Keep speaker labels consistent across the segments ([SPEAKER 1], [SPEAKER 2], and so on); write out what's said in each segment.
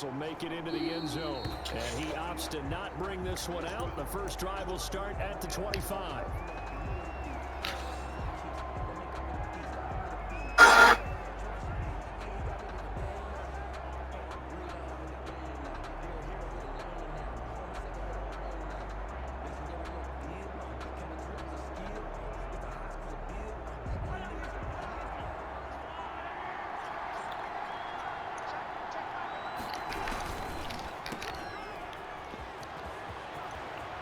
[SPEAKER 1] pass will make it into the end zone. And he opts to not bring this one out. The first drive will start at the 25.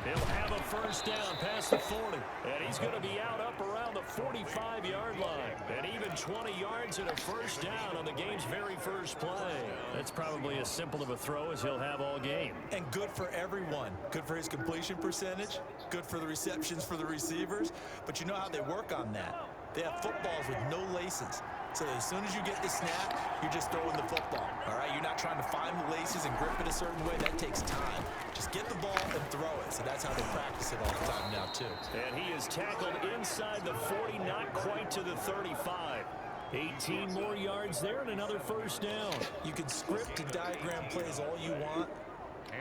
[SPEAKER 1] He'll have a first down past the 40. And he's going to be out up around the 45-yard line. And even 20 yards and a first down on the game's very first play. That's probably as simple of a throw as he'll have all game.
[SPEAKER 2] And good for everyone. Good for his completion percentage. Good for the receptions for the receivers. But you know how they work on that. They have footballs with no laces. So as soon as you get the snap, you're just throwing the football, all right? You're not trying to find the laces and grip it a certain way. That takes time. Just get the ball and throw it. So that's how they practice it all the time now, too.
[SPEAKER 1] And he is tackled inside the 40, not quite to the 35. 18 more yards there and another first down.
[SPEAKER 2] You can script and diagram plays all you want,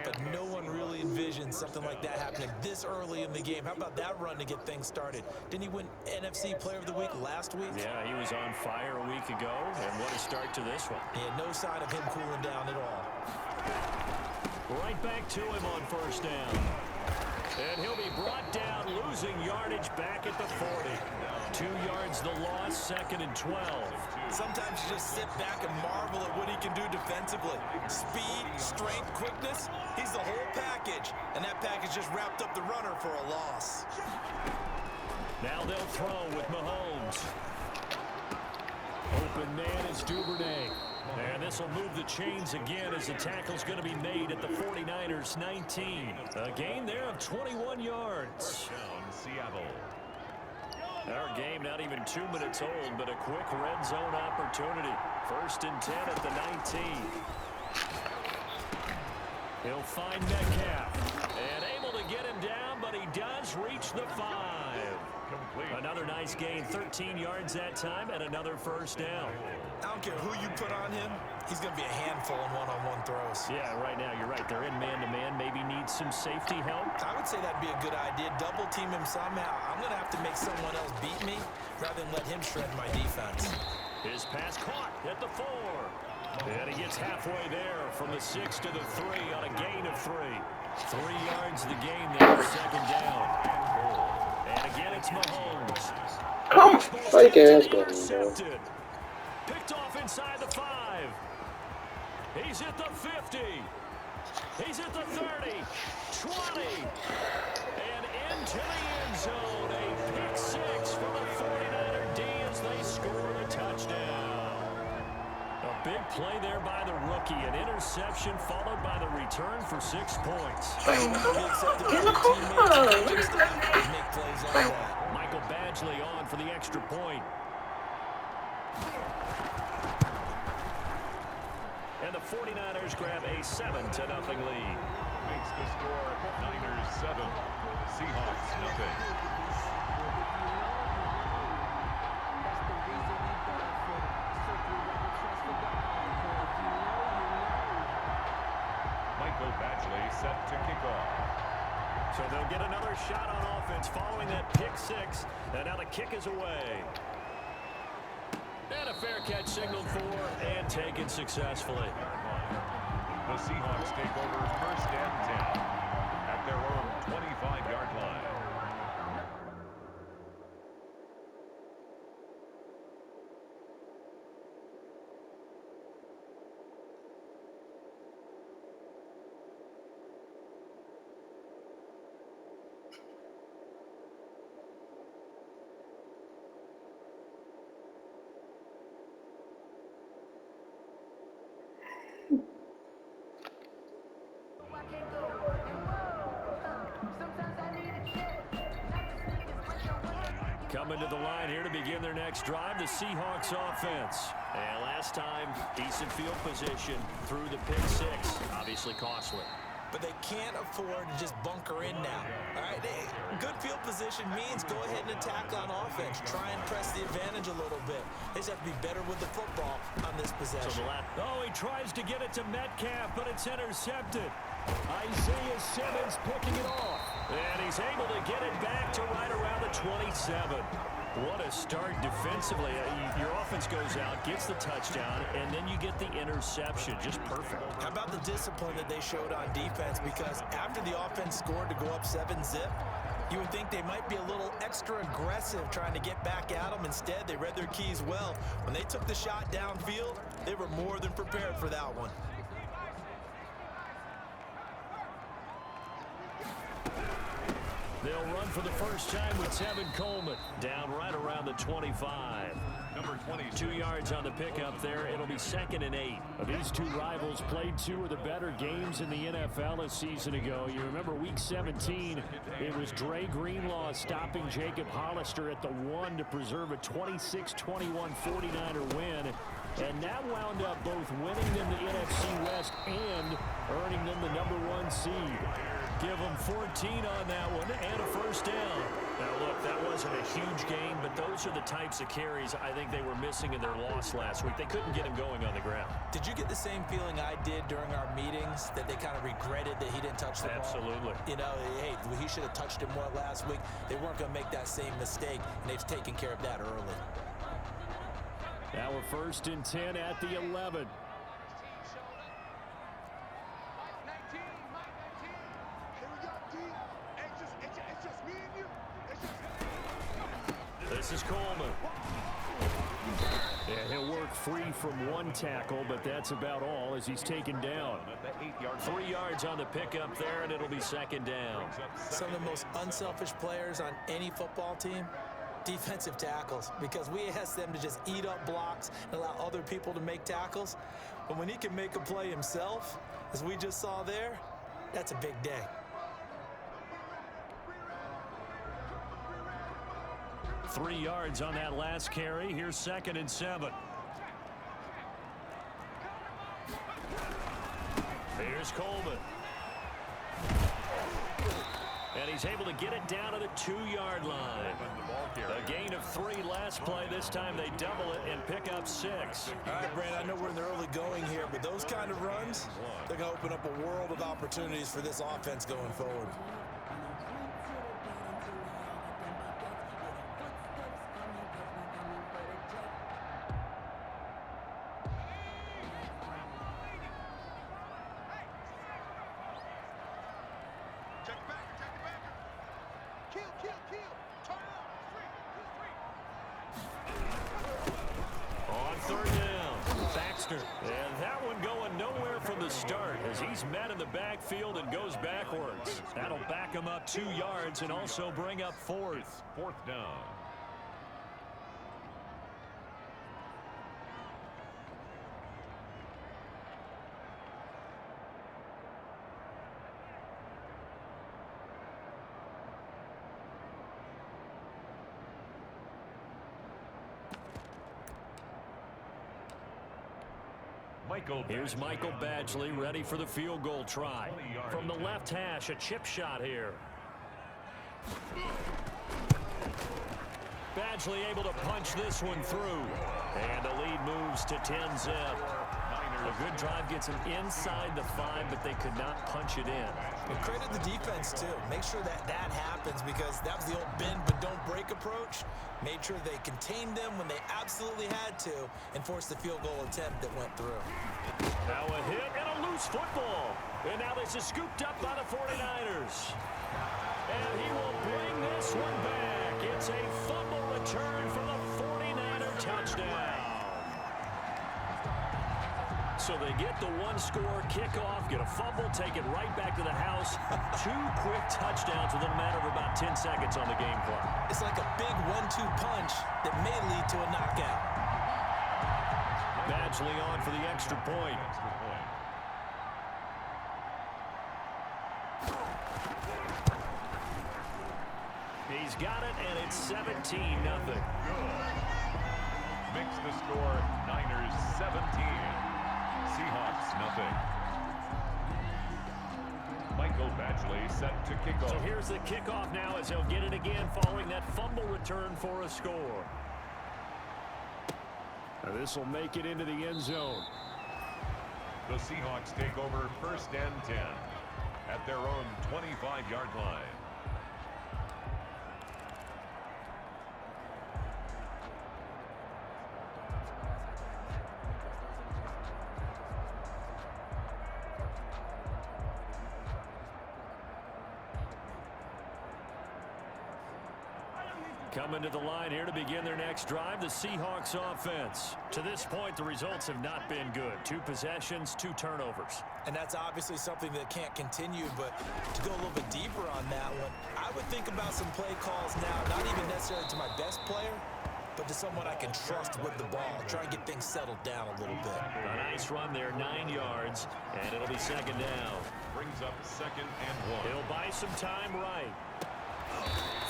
[SPEAKER 2] but no one really envisions something like that happening this early in the game. How about that run to get things started? Didn't he win NFC Player of the Week last week?
[SPEAKER 1] Yeah, he was on fire a week ago, and what a start to this one.
[SPEAKER 2] Yeah, no sign of him cooling down at all.
[SPEAKER 1] Right back to him on first down. And he'll be brought down, losing yardage back at the 40. 2 yards the loss, 2nd and 12.
[SPEAKER 2] Sometimes you just sit back and marvel at what he can do defensively. Speed, strength, quickness, he's the whole package. And that package just wrapped up the runner for a loss.
[SPEAKER 1] Now they'll throw with Mahomes. Open man is Duvernay. And this will move the chains again as the tackle's going to be made at the 49ers 19. A gain there of 21 yards.
[SPEAKER 3] Seattle.
[SPEAKER 1] Our game not even 2 minutes old, but a quick red zone opportunity. 1st and 10 at the 19. He'll find Metcalf. And able to get him down, but he does reach the 5.
[SPEAKER 3] Complete.
[SPEAKER 1] Another nice gain, 13 yards that time, and another first down.
[SPEAKER 2] I don't care who you put on him, he's going to be a handful in one-on-one throws.
[SPEAKER 1] Yeah, right now, you're right. They're in man-to-man. Maybe needs some safety help.
[SPEAKER 2] I would say that'd be a good idea. Double team him somehow. I'm going to have to make someone else beat me rather than let him shred my defense.
[SPEAKER 1] His pass caught at the 4. And he gets halfway there from the 6 to the 3 on a gain of 3. 3 yards the gain there, 2nd down. And again, it's Mahomes.
[SPEAKER 4] Fake ass going,
[SPEAKER 1] intercepted. Picked off inside the 5. He's at the 50. He's at the 30. 20. And into the end zone. A pick 6 for the 49er D as they score a touchdown. A big play there by the rookie. An interception followed by the return for 6 points. Michael Badgley on for the extra point. And the 49ers grab a 7-0 lead.
[SPEAKER 3] Makes the score Niners 7, Seahawks nothing. Michael Badgley set to kick off.
[SPEAKER 1] So they'll get another shot on offense following that pick 6. And now the kick is away. And a fair catch signaled for and taken successfully.
[SPEAKER 3] The Seahawks take over 1st and 10 at their own 25-yard line.
[SPEAKER 1] Coming to the line here to begin their next drive, the Seahawks offense. And last time, decent field position through the pick 6. Obviously costly.
[SPEAKER 2] but they can't afford to just bunker in now. All right, good field position means go ahead and attack on offense. Try and press the advantage a little bit. They just have to be better with the football on this possession.
[SPEAKER 1] Oh, he tries to get it to Metcalf, but it's intercepted. Isaiah Simmons picking it off. And he's able to get it back to right around the 27. What a start defensively. Your offense goes out, gets the touchdown, and then you get the interception. Just perfect.
[SPEAKER 2] How about the discipline that they showed on defense? Because after the offense scored to go up 7-zip, you would think they might be a little extra aggressive trying to get back at them. Instead, they read their keys well. When they took the shot downfield, they were more than prepared for that one.
[SPEAKER 1] They'll run for the first time with Tevin Coleman. Down right around the 25.
[SPEAKER 3] Number 22.
[SPEAKER 1] 2 yards on the pickup there. It'll be 2nd and 8. These two rivals played 2 of the better games in the NFL a season ago. You remember week 17, it was Dre Greenlaw stopping Jacob Hollister at the 1 to preserve a 26-21 49er win. And that wound up both winning them the NFC West and earning them the #1 seed. Give them 14 on that one and a first down. Now, look, that wasn't a huge game, but those are the types of carries I think they were missing in their loss last week. They couldn't get him going on the ground.
[SPEAKER 2] Did you get the same feeling I did during our meetings, that they kind of regretted that he didn't touch the ball?
[SPEAKER 1] Absolutely.
[SPEAKER 2] You know, hey, he should have touched it more last week. They weren't going to make that same mistake, and they've taken care of that early.
[SPEAKER 1] Now we're 1st and 10 at the 11. This is Coleman. Yeah, he'll work free from 1 tackle, but that's about all as he's taken down. 3 yards on the pickup there, and it'll be 2nd down.
[SPEAKER 2] Some of the most unselfish players on any football team, defensive tackles, because we ask them to just eat up blocks and allow other people to make tackles. But when he can make a play himself, as we just saw there, that's a big day.
[SPEAKER 1] 3 yards on that last carry. Here's 2nd and 7. Here's Coleman. And he's able to get it down to the 2-yard line. A gain of 3 last play. This time they double it and pick up 6.
[SPEAKER 2] All right, Brandon, I know we're in the early going here, but those kind of runs, they're going to open up a world of opportunities for this offense going forward.
[SPEAKER 1] On 3rd down, Baxter. And that one going nowhere from the start as he's met in the backfield and goes backwards. That'll back him up 2 yards and also bring up 4th.
[SPEAKER 3] 4th down.
[SPEAKER 1] Here's Michael Badgley ready for the field goal try. From the left hash, a chip shot here. Badgley able to punch this one through. And the lead moves to 10-zip. A good drive gets him inside the 5, but they could not punch it in.
[SPEAKER 2] And credit the defense, too. Make sure that happens, because that was the old bend but don't break approach. Made sure they contained them when they absolutely had to and forced the field goal attempt that went through.
[SPEAKER 1] Now a hit and a loose football. And now this is scooped up by the 49ers. And he will bring this one back. It's a fumble return for the 49er touchdown. So they get the 1-score kickoff, get a fumble, take it right back to the house. 2 quick touchdowns within a matter of about 10 seconds on the game clock.
[SPEAKER 2] It's like a big 1-2 punch that may lead to a knockout.
[SPEAKER 1] Badgley on for the extra point. He's got it, and it's 17-0.
[SPEAKER 3] Makes the score Niners 17. Seahawks nothing. Michael Badgley set to kick off.
[SPEAKER 1] So here's the kickoff now as he'll get it again following that fumble return for a score. Now this will make it into the end zone.
[SPEAKER 3] The Seahawks take over 1st and 10 at their own 25-yard line.
[SPEAKER 1] Coming to the line here to begin their next drive, the Seahawks offense. To this point, the results have not been good. 2 possessions, 2 turnovers.
[SPEAKER 2] And that's obviously something that can't continue, but to go a little bit deeper on that one, I would think about some play calls now, not even necessarily to my best player, but to someone I can trust with the ball. Try and get things settled down a little bit.
[SPEAKER 1] A nice run there, 9 yards, and it'll be 2nd down.
[SPEAKER 3] Brings up 2nd and 1.
[SPEAKER 1] He'll buy some time right.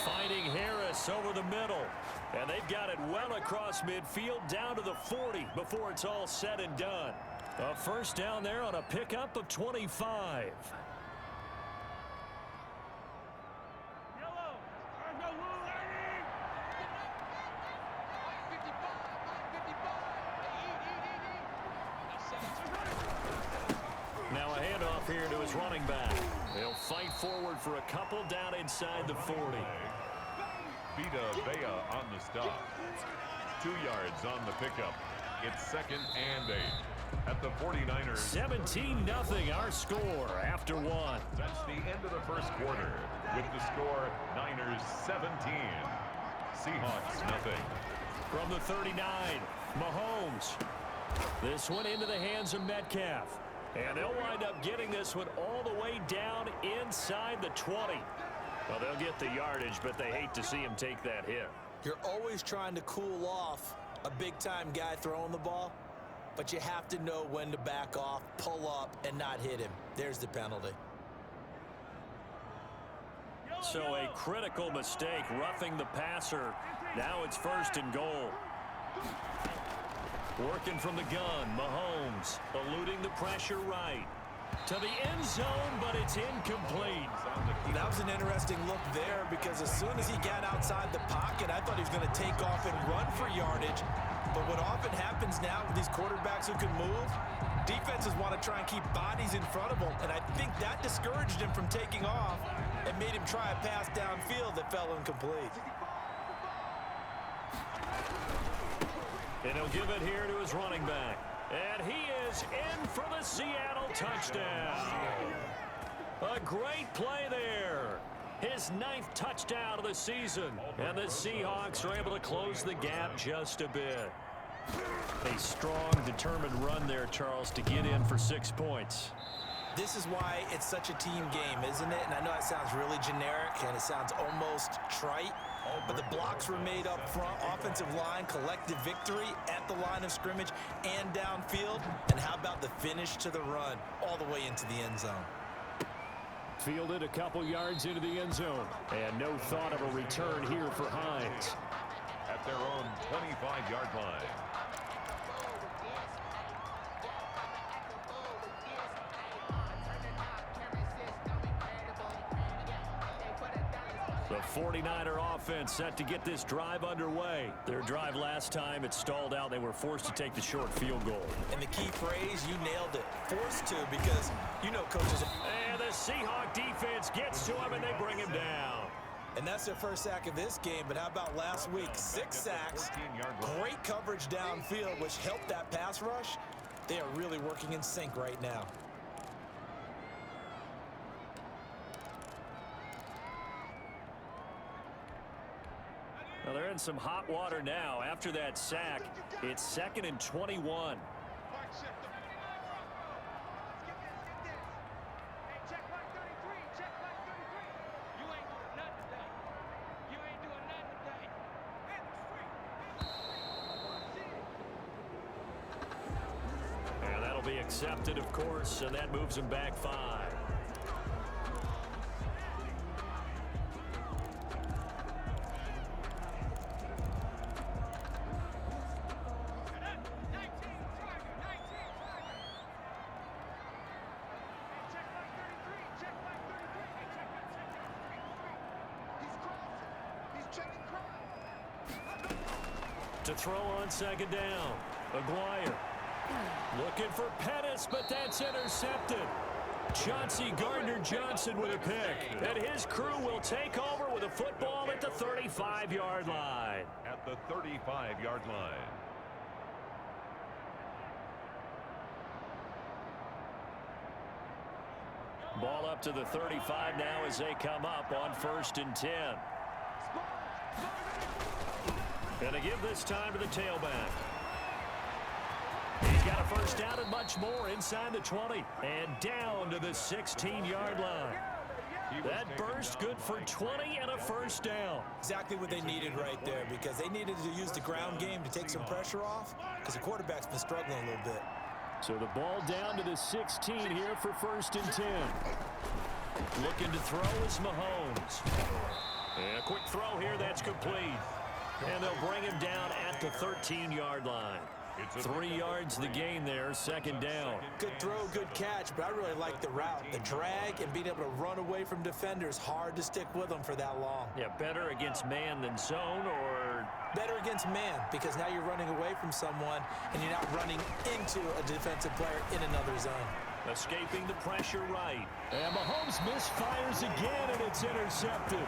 [SPEAKER 1] Finding Harris over the middle. And they've got it well across midfield down to the 40 before it's all said and done. A 1st down there on a pickup of 25. Now a handoff here to his running back. They'll fight forward for a couple down inside the 40.
[SPEAKER 3] Vita Vea on the stop. 2 yards on the pickup. It's 2nd and 8 at the 49ers.
[SPEAKER 1] 17-0 our score after 1.
[SPEAKER 3] That's the end of the 1st quarter with the score Niners 17. Seahawks nothing.
[SPEAKER 1] From the 39, Mahomes. This one into the hands of Metcalf. And they'll wind up getting this one all the way down inside the 20. Well, they'll get the yardage, but they hate to see him take that hit.
[SPEAKER 2] You're always trying to cool off a big-time guy throwing the ball, but you have to know when to back off, pull up, and not hit him. There's the penalty.
[SPEAKER 1] So a critical mistake, roughing the passer. Now it's 1st and goal. Working from the gun, Mahomes eluding the pressure right. To the end zone, but it's incomplete.
[SPEAKER 2] That was an interesting look there because as soon as he got outside the pocket, I thought he was going to take off and run for yardage. But what often happens now with these quarterbacks who can move, defenses want to try and keep bodies in front of them. And I think that discouraged him from taking off and made him try a pass downfield that fell incomplete.
[SPEAKER 1] And he'll give it here to his running back. And he is in for the Seattle touchdown. A great play there. His 9th touchdown of the season. And the Seahawks are able to close the gap just a bit. A strong, determined run there, Charles, to get in for 6 points.
[SPEAKER 2] This is why it's such a team game, isn't it? And I know it sounds really generic and it sounds almost trite, but the blocks were made up front, offensive line, collective victory at the line of scrimmage and downfield. And how about the finish to the run all the way into the end zone?
[SPEAKER 1] Fielded a couple yards into the end zone. And no thought of a return here for Hines.
[SPEAKER 3] At their own 25-yard line.
[SPEAKER 1] The 49er offense set to get this drive underway. Their drive last time, it stalled out. They were forced to take the short field goal.
[SPEAKER 2] And the key phrase, you nailed it. Forced to, because you know coaches.
[SPEAKER 1] And the Seahawk defense gets to him, and they bring him down.
[SPEAKER 2] And that's their 1st sack of this game, but how about last week? 6 sacks, great coverage downfield, which helped that pass rush. They are really working in sync right now.
[SPEAKER 1] Well, they're in some hot water now. After that sack, it's 2nd and 21. And that'll be accepted, of course, and that moves them back 5. to throw on second down. Aguirre looking for Pettis, but that's intercepted. Chauncey Gardner-Johnson with a pick. And his crew will take over with a football at the 35-yard line.
[SPEAKER 3] At the 35-yard line.
[SPEAKER 1] Ball up to the 35 now as they come up on 1st and 10. And to give this time to the tailback. He's got a first down and much more inside the 20 and down to the 16-yard line. That burst good for 20 and a first down.
[SPEAKER 2] Exactly what they needed right there, because they needed to use the ground game to take some pressure off, because the quarterback's been struggling a little bit.
[SPEAKER 1] So the ball down to the 16 here for 1st and 10. Looking to throw is Mahomes. And a quick throw here that's complete. And they'll bring him down at the 13-yard line. 3 yards the gain there, 2nd down.
[SPEAKER 2] Good throw, good catch, but I really like the route. The drag and being able to run away from defenders, hard to stick with them for that long.
[SPEAKER 1] Yeah, better against man than zone, or?
[SPEAKER 2] Better against man, because now you're running away from someone and you're not running into a defensive player in another zone.
[SPEAKER 1] Escaping the pressure right. And Mahomes misfires again, and it's intercepted.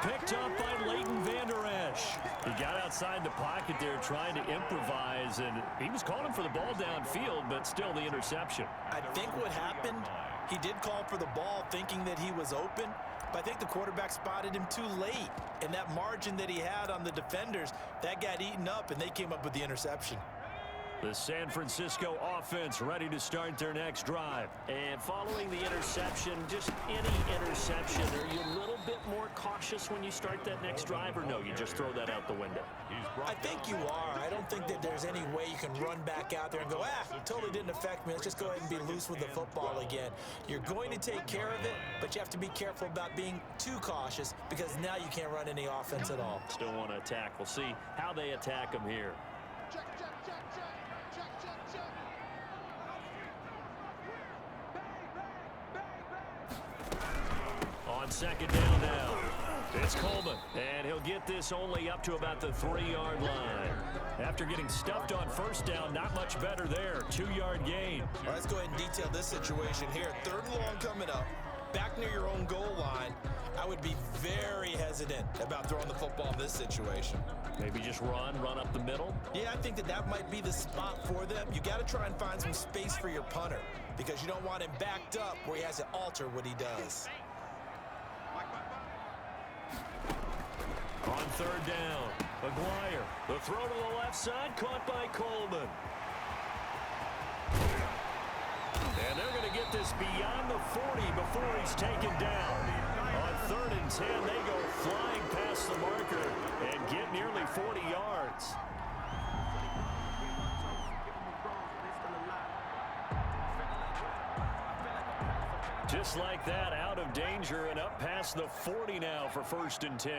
[SPEAKER 1] Picked up by Leighton Vander Esch. He got outside the pocket there trying to improvise, and he was calling for the ball downfield, but still the interception.
[SPEAKER 2] I think what happened, he did call for the ball thinking that he was open, but I think the quarterback spotted him too late. And that margin that he had on the defenders, that got eaten up, and they came up with the interception.
[SPEAKER 1] The San Francisco offense ready to start their next drive. And following the interception, just any interception, are you a little bit more cautious when you start that next drive, or no, you just throw that out the window?
[SPEAKER 2] I think you are. I don't think that there's any way you can run back out there and go, it totally didn't affect me. Let's just go ahead and be loose with the football again. You're going to take care of it, but you have to be careful about being too cautious, because now you can't run any offense at all.
[SPEAKER 1] Still want to attack. We'll see how they attack them here. On 2nd down now, it's Coleman, and he'll get this only up to about the 3-yard line. After getting stuffed on 1st down, not much better there. 2-yard gain.
[SPEAKER 2] All right, let's go ahead and detail this situation here. 3rd and long coming up, back near your own goal line. I would be very hesitant about throwing the football in this situation.
[SPEAKER 1] Maybe just run up the middle?
[SPEAKER 2] Yeah, I think that might be the spot for them. You got to try and find some space for your punter, because you don't want him backed up where he has to alter what he does.
[SPEAKER 1] On 3rd down, Aguirre. The throw to the left side, caught by Coleman. And they're going to get this beyond the 40 before he's taken down. On 3rd and 10, they go flying past the marker and get nearly 40 yards. Just like that, out of danger and up past the 40 now for 1st and 10.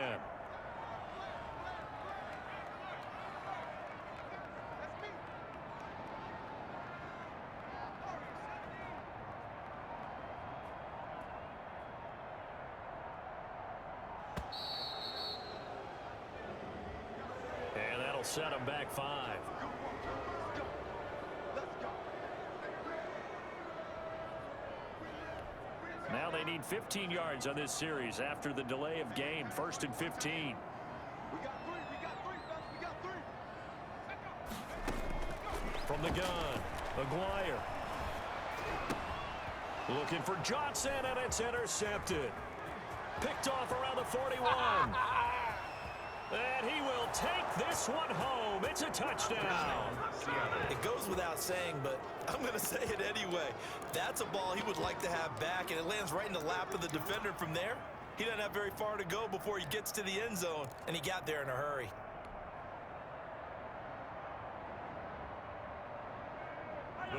[SPEAKER 1] And that'll set them back 5. Now they need 15 yards on this series after the delay of game. 1st and 15. From the gun, Aguirre. Looking for Johnson, and it's intercepted. Picked off around the 41. And he will take this one home. It's a touchdown.
[SPEAKER 2] It goes without saying, but I'm going to say it anyway. That's a ball he would like to have back, and it lands right in the lap of the defender from there. He doesn't have very far to go before he gets to the end zone, and he got there in a hurry.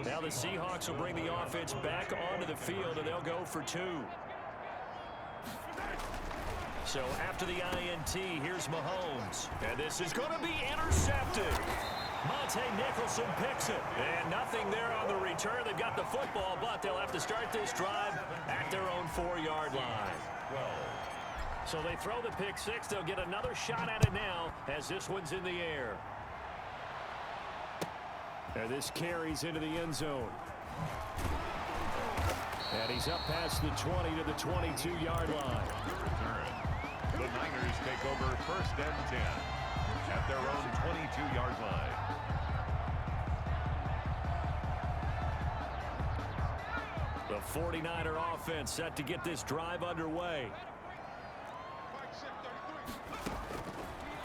[SPEAKER 1] Now the Seahawks will bring the offense back onto the field, and they'll go for 2. So after the INT, here's Mahomes. And this is going to be intercepted. Monte Nicholson picks it. And nothing there on the return. They've got the football, but they'll have to start this drive at their own 4-yard line. So they throw the pick 6. They'll get another shot at it now as this one's in the air. And this carries into the end zone. And he's up past the 20 to the 22-yard line.
[SPEAKER 3] Return. The Niners take over 1st and 10 at their own 22-yard line.
[SPEAKER 1] The 49er offense set to get this drive underway.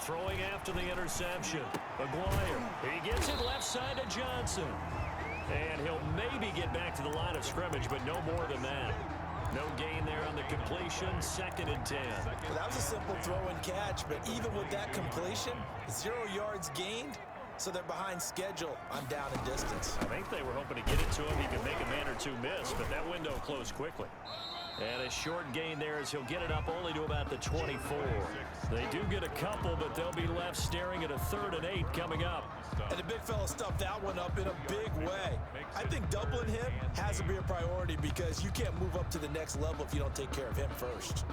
[SPEAKER 1] Throwing after the interception. Maguire. He gets it left side to Johnson. And he'll maybe get back to the line of scrimmage, but no more than that. No gain there on the completion. 2nd and 10.
[SPEAKER 2] Well, that was a simple throw and catch, but even with that completion, 0 yards gained, so they're behind schedule on down and distance.
[SPEAKER 1] I think they were hoping to get it to him. He could make a man or two miss, but that window closed quickly. And a short gain there as he'll get it up only to about the 24. They do get a couple, but they'll be left staring at a 3rd and 8 coming up.
[SPEAKER 2] And the big fella stuffed that one up in a big way. I think doubling him has to be a priority because you can't move up to the next level if you don't take care of him first.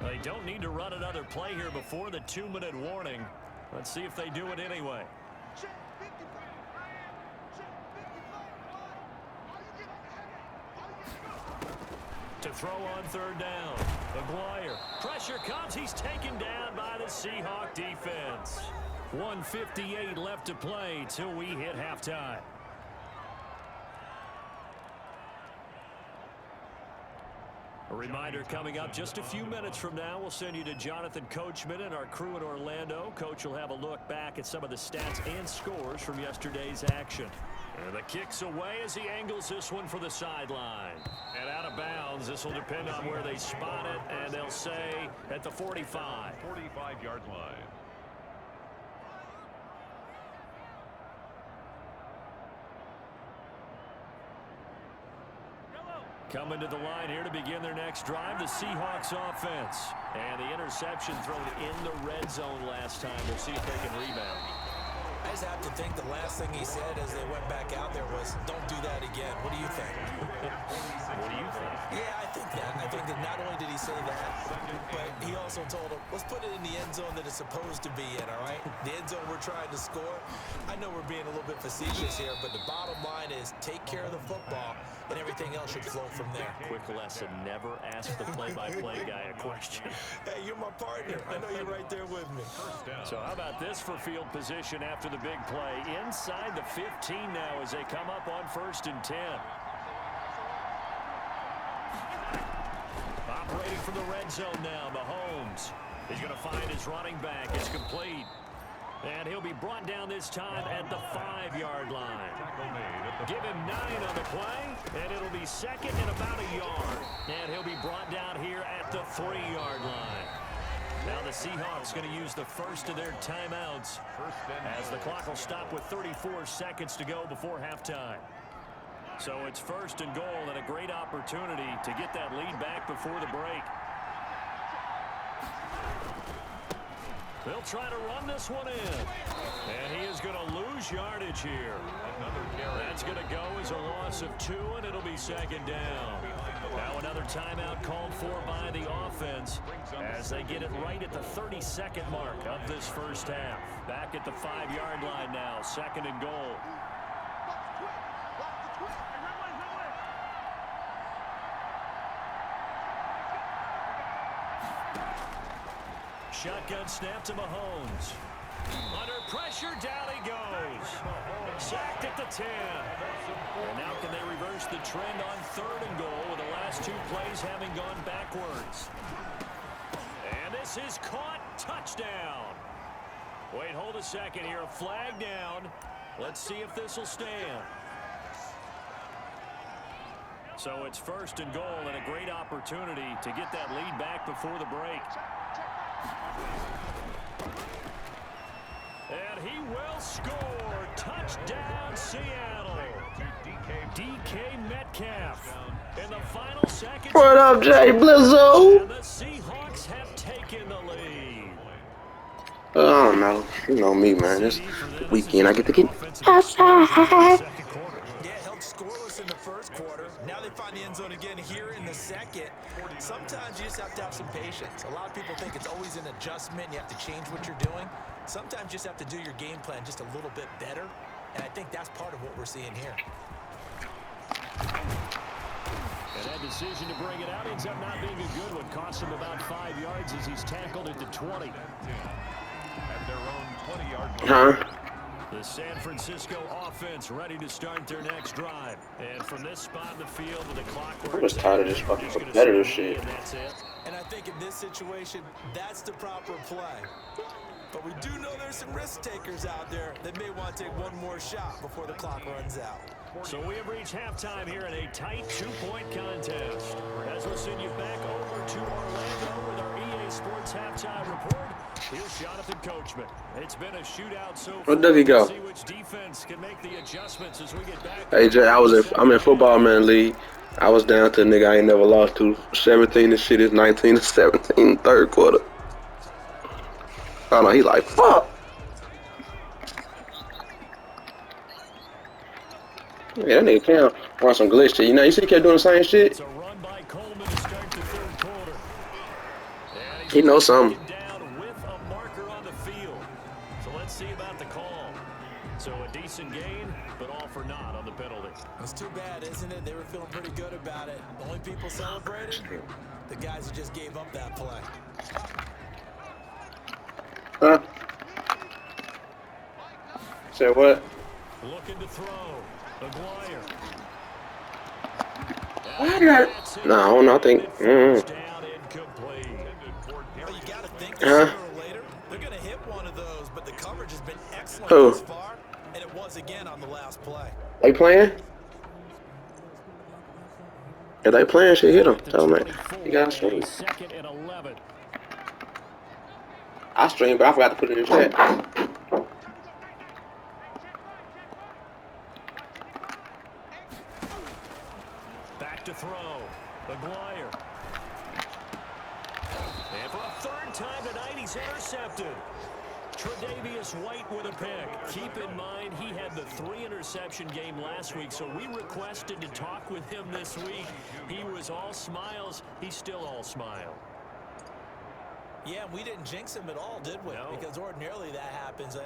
[SPEAKER 1] They don't need to run another play here before the 2-minute warning. Let's see if they do it anyway. To throw on 3rd down. Maguire. Pressure comes. He's taken down by the Seahawk defense. 1:58 left to play till we hit halftime. A reminder coming up just a few minutes from now. We'll send you to Jonathan Coachman and our crew in Orlando. Coach will have a look back at some of the stats and scores from yesterday's action. And the kick's away as he angles this one for the sideline. And out of bounds. This will depend on where they spot it. And they'll say at the 45.
[SPEAKER 3] 45-yard line.
[SPEAKER 1] Coming to the line here to begin their next drive, the Seahawks offense. And the interception thrown in the red zone last time. We'll see if they can rebound.
[SPEAKER 2] I just have to think the last thing he said as they went back out there was, don't do that again. What do you think?
[SPEAKER 1] What do you think?
[SPEAKER 2] Yeah, I think that. I think that not only did he say that, but he also told him, let's put it in the end zone that it's supposed to be in, all right? The end zone we're trying to score. I know we're being a little bit facetious here, but the bottom line is take care of the football, and everything else should flow from there.
[SPEAKER 1] Quick lesson, never ask the play-by-play guy a question.
[SPEAKER 2] Hey, you're my partner. I know you're right there with me.
[SPEAKER 1] So how about this for field position after the big play? Inside the 15 now as they come up on 1st and 10. Operating from the red zone now, Mahomes. He's going to find his running back. It's complete. And he'll be brought down this time at the 5-yard line. Give him 9 on the play, and it'll be 2nd and about a yard. And he'll be brought down here at the 3-yard line. Now the Seahawks going to use the first of their timeouts as the clock will stop with 34 seconds to go before halftime. So it's 1st and goal and a great opportunity to get that lead back before the break. They'll try to run this one in. And he is going to lose yardage here. That's going to go as a loss of 2, and it'll be 2nd down. Now another timeout called for by the offense as they get it right at the 32nd mark of this first half. Back at the 5-yard line now, 2nd and goal. Shotgun snap to Mahomes. Under pressure, down he goes. Sacked at the 10. And now can they reverse the trend on 3rd and goal with the last 2 plays having gone backwards. And this is caught. Touchdown. Wait, hold a second here. A flag down. Let's see if this will stand. So it's 1st and goal and a great opportunity to get that lead back before the break. And he will score. Touchdown, Seattle. DK Metcalf in the final seconds.
[SPEAKER 4] What up, Jay Blizzo?
[SPEAKER 1] And the Seahawks have taken the lead.
[SPEAKER 4] I don't know. You know me, man. This weekend I get to get
[SPEAKER 2] Yeah, held scoreless close in the first quarter. Now they find the end zone again here in the second. Sometimes you just have to have some patience. A lot of people think it's always an adjustment. You have to change what you're doing. Sometimes you just have to do your game plan just a little bit better. And I think that's part of what we're seeing here.
[SPEAKER 1] And that decision to bring it out ends up not being a good one. Costs him about 5 yards as he's tackled at the 20.
[SPEAKER 3] At their own 20-yard line.
[SPEAKER 4] Huh?
[SPEAKER 1] The San Francisco offense ready to start their next drive. And from this spot in the field with the clock,
[SPEAKER 4] I'm just tired of this fucking competitive shit.
[SPEAKER 1] And that's it.
[SPEAKER 2] And I think in this situation, that's the proper play. But we do know there's some risk takers out there that may want to take one more shot before the clock runs out.
[SPEAKER 1] So we have reached halftime here in a tight 2-point contest. As we'll send you back over to Orlando with our EA Sports halftime report. Here's Jonathan Coachman. It's been a shootout so far.
[SPEAKER 4] Where does he go?
[SPEAKER 1] See which defense can make the adjustments as we get back.
[SPEAKER 4] Hey Jay, I'm in football man league. I was down to a nigga I ain't never lost to. 17 to shit is 19 to 17 third quarter. I know he like fuck. Yeah, that nigga Cam want some glitch shit. You know, you see he kept doing the same shit.
[SPEAKER 1] It's a run by Coleman to start the third quarter. And
[SPEAKER 4] He knows something.
[SPEAKER 1] down with a marker on the field. So let's see about the call. So a decent gain, but all for naught on the penalty.
[SPEAKER 2] It's too bad, isn't it? They were feeling pretty good about it. The only people celebrating? The guys who just gave up that play.
[SPEAKER 4] Huh? Say what?
[SPEAKER 1] Looking to throw. Aguirre.
[SPEAKER 4] Why not? No, I don't know. I think.
[SPEAKER 1] Down incomplete.
[SPEAKER 2] Well, you got to think
[SPEAKER 4] Huh?
[SPEAKER 2] that sooner or later, they're going to hit one of those, but the coverage has been excellent
[SPEAKER 4] Who?
[SPEAKER 2] thus far, and it was again on the last play.
[SPEAKER 4] They playing? If they playing, shit hit him. Tell him that. You gotta stream.
[SPEAKER 1] Second and 11.
[SPEAKER 4] I streamed, but I forgot to put it in the chat.
[SPEAKER 1] Back to throw. Aguirre. And for a third time tonight, he's intercepted. Tre'Davious White with a pick. Keep in mind, he had the 3-interception game last week, so we requested to talk with him this week. He was all smiles. He's still all smile.
[SPEAKER 2] Yeah, we didn't jinx him at all, did we?
[SPEAKER 1] No.
[SPEAKER 2] Because ordinarily that happens,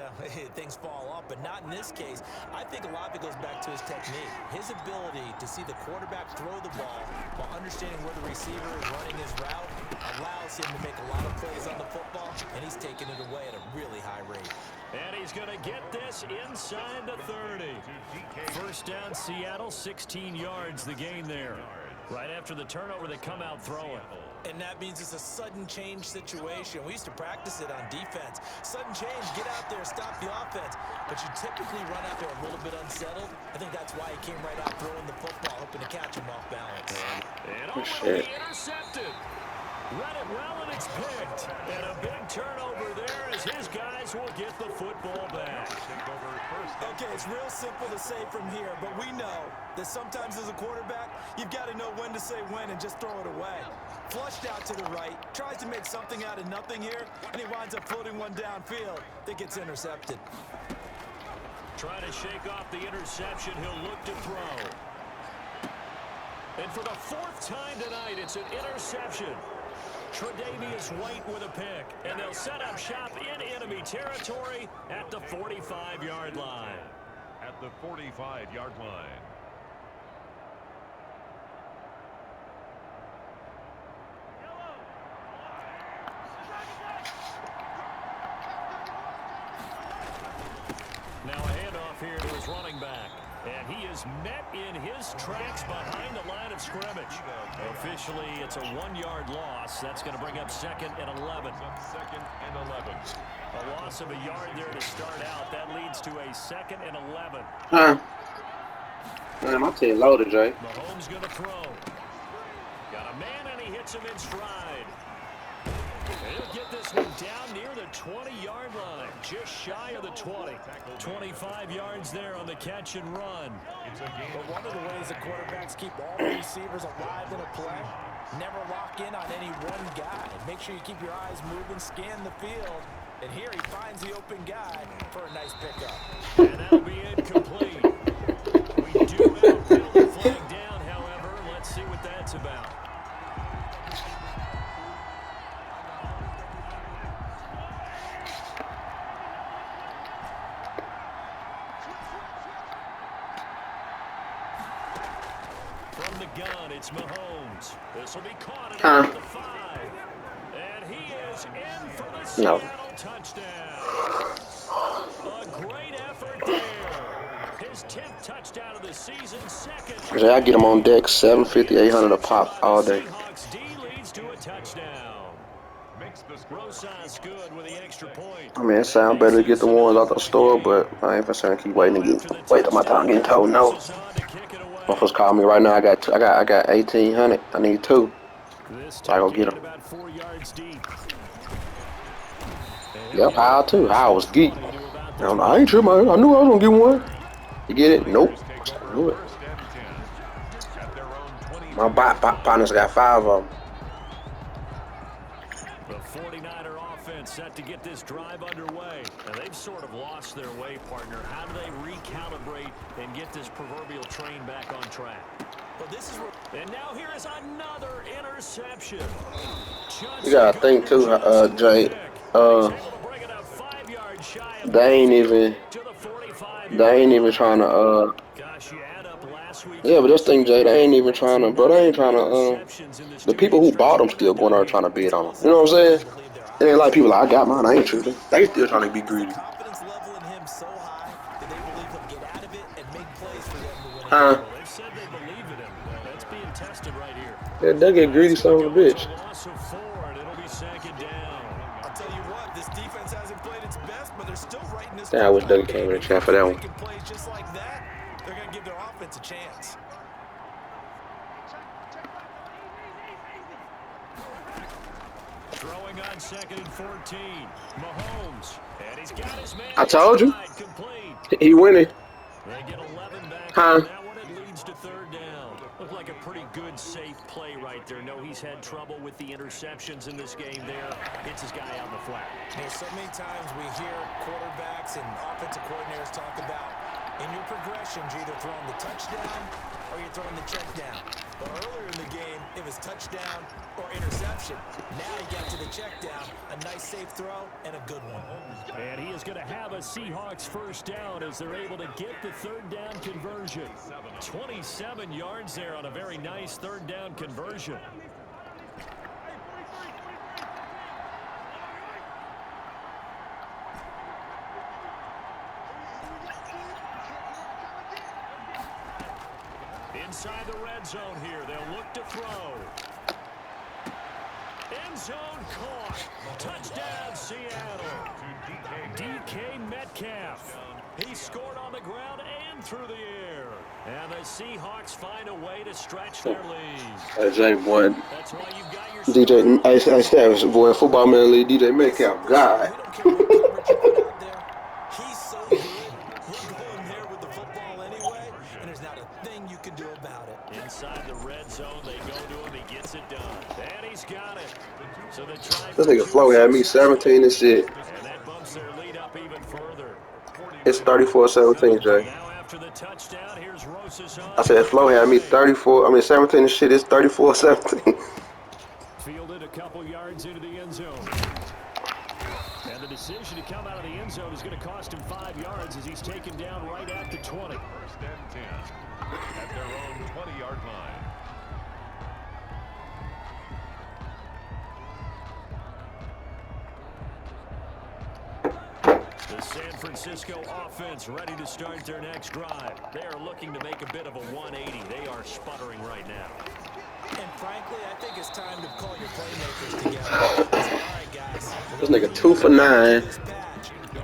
[SPEAKER 2] things fall off, but not in this case. I think a lot of it goes back to his technique. His ability to see the quarterback throw the ball while understanding where the receiver is running his route allows him to make a lot of plays on the football, and he's taking it away at a really high rate.
[SPEAKER 1] And he's going to get this inside the 30. First down, Seattle, 16 yards, the gain there. Right after the turnover, they come out throwing.
[SPEAKER 2] And that means it's a sudden change situation. We used to practice it on defense. Sudden change, get out there, stop the offense. But you typically run out there a little bit unsettled. I think that's why he came right out throwing the football, hoping to catch him off balance.
[SPEAKER 1] And over intercepted. Read it well, and it's picked. And a big turnover there as his guys will get the football back.
[SPEAKER 2] Okay, it's real simple to say from here, but we know that sometimes as a quarterback, you've got to know when to say when and just throw it away. Flushed out to the right, tries to make something out of nothing here, and he winds up floating one downfield that gets intercepted.
[SPEAKER 1] Trying to shake off the interception, he'll look to throw. And for the fourth time tonight, it's an interception. Tre'Davious White with a pick, and they'll set up shop in enemy territory at the 45-yard line.
[SPEAKER 3] At the 45-yard line.
[SPEAKER 1] Now a handoff here to his running back. And he is met in his tracks behind the line of scrimmage. Officially, it's a 1-yard loss. That's going to bring up second and 11.
[SPEAKER 3] Second and 11.
[SPEAKER 1] A loss of a yard there to start out. That leads to a second and 11.
[SPEAKER 4] Huh? Man, my team loaded, Jay.
[SPEAKER 1] Mahomes going to throw. Got a man, and he hits him in stride. And he'll get this one down near the 20-yard line, just shy of the 20. 25 yards there on the catch and run.
[SPEAKER 2] But one of the ways the quarterbacks keep all the receivers alive in a play, never lock in on any one guy. Make sure you keep your eyes moving, scan the field. And here he finds the open guy for a nice pickup.
[SPEAKER 1] And that'll be incomplete. We do have a penalty flag. from the gun, it's Mahomes. This will be caught at
[SPEAKER 4] Huh?
[SPEAKER 1] the 5. And he is in for the
[SPEAKER 4] No.
[SPEAKER 1] Seattle touchdown. A great effort there. His 10th touchdown of the season, second.
[SPEAKER 4] Jay, I get them on deck, 750, 800 a pop all day.
[SPEAKER 1] Seahawks D leads to a touchdown.
[SPEAKER 3] Makes the score.
[SPEAKER 1] Rosas good with the extra point.
[SPEAKER 4] I mean, it sounds better to get the ones out the store, but I ain't gonna keep waiting to wait till my time getting told no. Motherfuckers call me right now. I got 1,800. I need 2. So I go get them.
[SPEAKER 1] About 4 yards deep.
[SPEAKER 4] Yep, Howell too. Howell was geek. I ain't tripping. I knew I was gonna get one. You get it? Nope. I knew it. My partners got 5 of them.
[SPEAKER 1] The 49er offense set to get this drive underway. And they've sort of lost their way, partner. How do they recalibrate and get this proverbial train back on track? Well, this is and now here is another interception.
[SPEAKER 4] You gotta think too, Jay. They ain't even trying to. Yeah, but this thing, Jay, they ain't even trying to, bro. They ain't trying to. The people who bought them still going out trying to bid on them. You know what I'm saying? It ain't like people like, I got mine. I ain't tripping. They still trying to be greedy.
[SPEAKER 2] Confidence level in him so high that they believe he'll get out of it and make plays for them to win.
[SPEAKER 4] Huh?
[SPEAKER 1] They've said they believe in him. That's being tested right here.
[SPEAKER 4] Yeah, they get greedy, son of a bitch.
[SPEAKER 1] Loss of 4, and it'll be second down.
[SPEAKER 2] I'll tell you what, this defense hasn't played its best, but they're still right in this.
[SPEAKER 4] Yeah, I wish Dougie came in the chat for that one.
[SPEAKER 2] Making plays just like that, they're gonna give their offense a chance.
[SPEAKER 1] Throwing on 2nd and 14. Mahomes. And he's got his man.
[SPEAKER 4] I told you.
[SPEAKER 1] Complete.
[SPEAKER 4] He winning.
[SPEAKER 1] They get 11 back.
[SPEAKER 4] Huh?
[SPEAKER 1] That one, it leads to 3rd down. Looked like a pretty good, safe play right there. No, he's had trouble with the interceptions in this game there. Gets his guy out in the flat.
[SPEAKER 2] So many times we hear quarterbacks and offensive coordinators talk about in your progressions, you're either throwing the touchdown or you're throwing the check down. But earlier in the game, it was touchdown or interception. Now he got to the check down, a nice safe throw, and a good one.
[SPEAKER 1] And he is going to have a Seahawks 1st down as they're able to get the 3rd down conversion. 27 yards there on a very nice 3rd down conversion. Inside the red zone here, they'll look to throw. End zone caught. Touchdown, Seattle. DK Metcalf. He scored on the ground and through the air. And the Seahawks find a way to stretch their lead.
[SPEAKER 4] Jay, boy.
[SPEAKER 1] That's why you've got your
[SPEAKER 4] DJ, I said, boy, Football Man League, DJ Metcalf, God.
[SPEAKER 2] He's so good. We're going there with the football anyway, and there's not a thing you can do about it.
[SPEAKER 1] inside the red zone. They go to him. He gets it done. And he's got it. So the drive.
[SPEAKER 4] This nigga Flo had me 17 and shit.
[SPEAKER 1] And that bumps their lead up even further.
[SPEAKER 4] It's 34-17, Jay.
[SPEAKER 1] Now after the touchdown, here's Rosas on.
[SPEAKER 4] I said Flo had me 17 and shit. It's 34-17.
[SPEAKER 1] Fielded a couple yards into the end zone. And the decision to come out of the end zone is going to cost him 5 yards as he's taken down right at the 20.
[SPEAKER 3] 1st and 10 at their own 20-yard line.
[SPEAKER 1] The San Francisco offense ready to start their next drive. They are looking to make a bit of a 180. They are sputtering right now.
[SPEAKER 2] And frankly, I think it's time to call your playmakers together. All right, guys.
[SPEAKER 4] This nigga 2 for 9.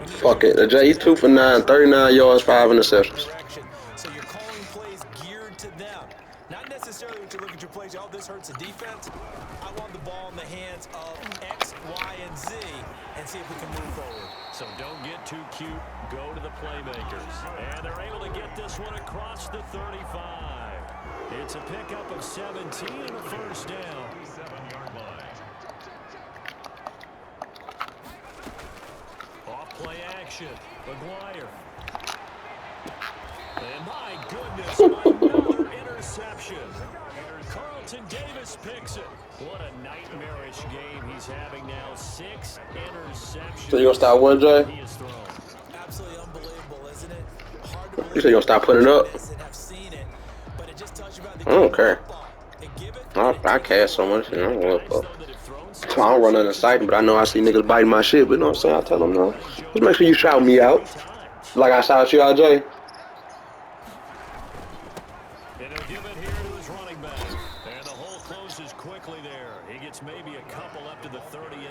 [SPEAKER 4] Fuck it. Jay, he's 2 for 9, 39 yards, 5 interceptions.
[SPEAKER 2] So you're calling plays geared to them. Not necessarily when you look at your plays, oh, this hurts the defense. I want the ball in the hands of X, Y, and Z and see if we can move forward.
[SPEAKER 1] So don't get too cute. Go to the playmakers. And they're able to get this one across the 35. It's a pickup of 17 and a 1st down.
[SPEAKER 3] 7-yard line.
[SPEAKER 1] Off-play action. McGuire. And my goodness, another interception. Carlton Davis picks it. What a nightmarish game he's having now. 6 interceptions.
[SPEAKER 4] So you gonna stop one, Jay?
[SPEAKER 1] He is thrown.
[SPEAKER 2] Absolutely unbelievable, isn't it? Hard to believe
[SPEAKER 4] You say you gonna stop putting it up?
[SPEAKER 2] and have seen it, but it just tells you about the
[SPEAKER 4] I don't
[SPEAKER 2] game
[SPEAKER 4] care.
[SPEAKER 2] of football. They give it,
[SPEAKER 4] I cast so much, and I don't look up.
[SPEAKER 1] That have thrown
[SPEAKER 4] So I don't run on the site, but I know I see niggas biting my shit. But you know what I'm saying? I tell them no. Just make sure you shout me out, like I shout you out, Jay.
[SPEAKER 1] And he'll give it here to his running back. And the hole closes quickly there. He gets maybe a couple up to the 38.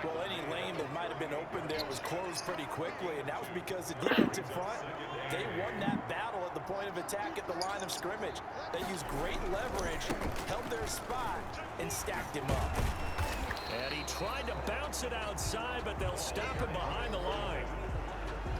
[SPEAKER 2] Well, any lane that might have been open there was closed pretty quickly, and that was because the defense in front, they won that battle at the point of attack at the line of scrimmage. They used great leverage, held their spot, and stacked him up.
[SPEAKER 1] And he tried to bounce it outside, but they'll stop him behind the line.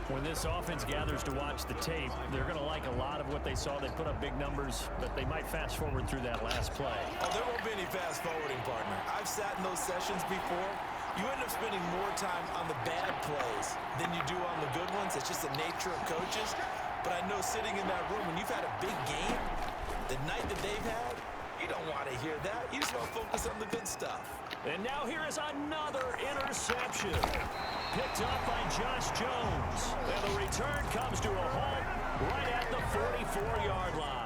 [SPEAKER 1] When this offense gathers to watch the tape, they're going to like a lot of what they saw. They put up big numbers, but they might fast forward through that last play.
[SPEAKER 2] Oh, there won't be any fast forwarding, partner. I've sat in those sessions before. You end up spending more time on the bad plays than you do on the good ones. It's just the nature of coaches. But I know sitting in that room, when you've had a big game, the night that they've had, you don't want to hear that. You just want to focus on the good stuff.
[SPEAKER 1] And now here is another interception. Picked up by Josh Jones. And the return comes to a halt right at the 44-yard line.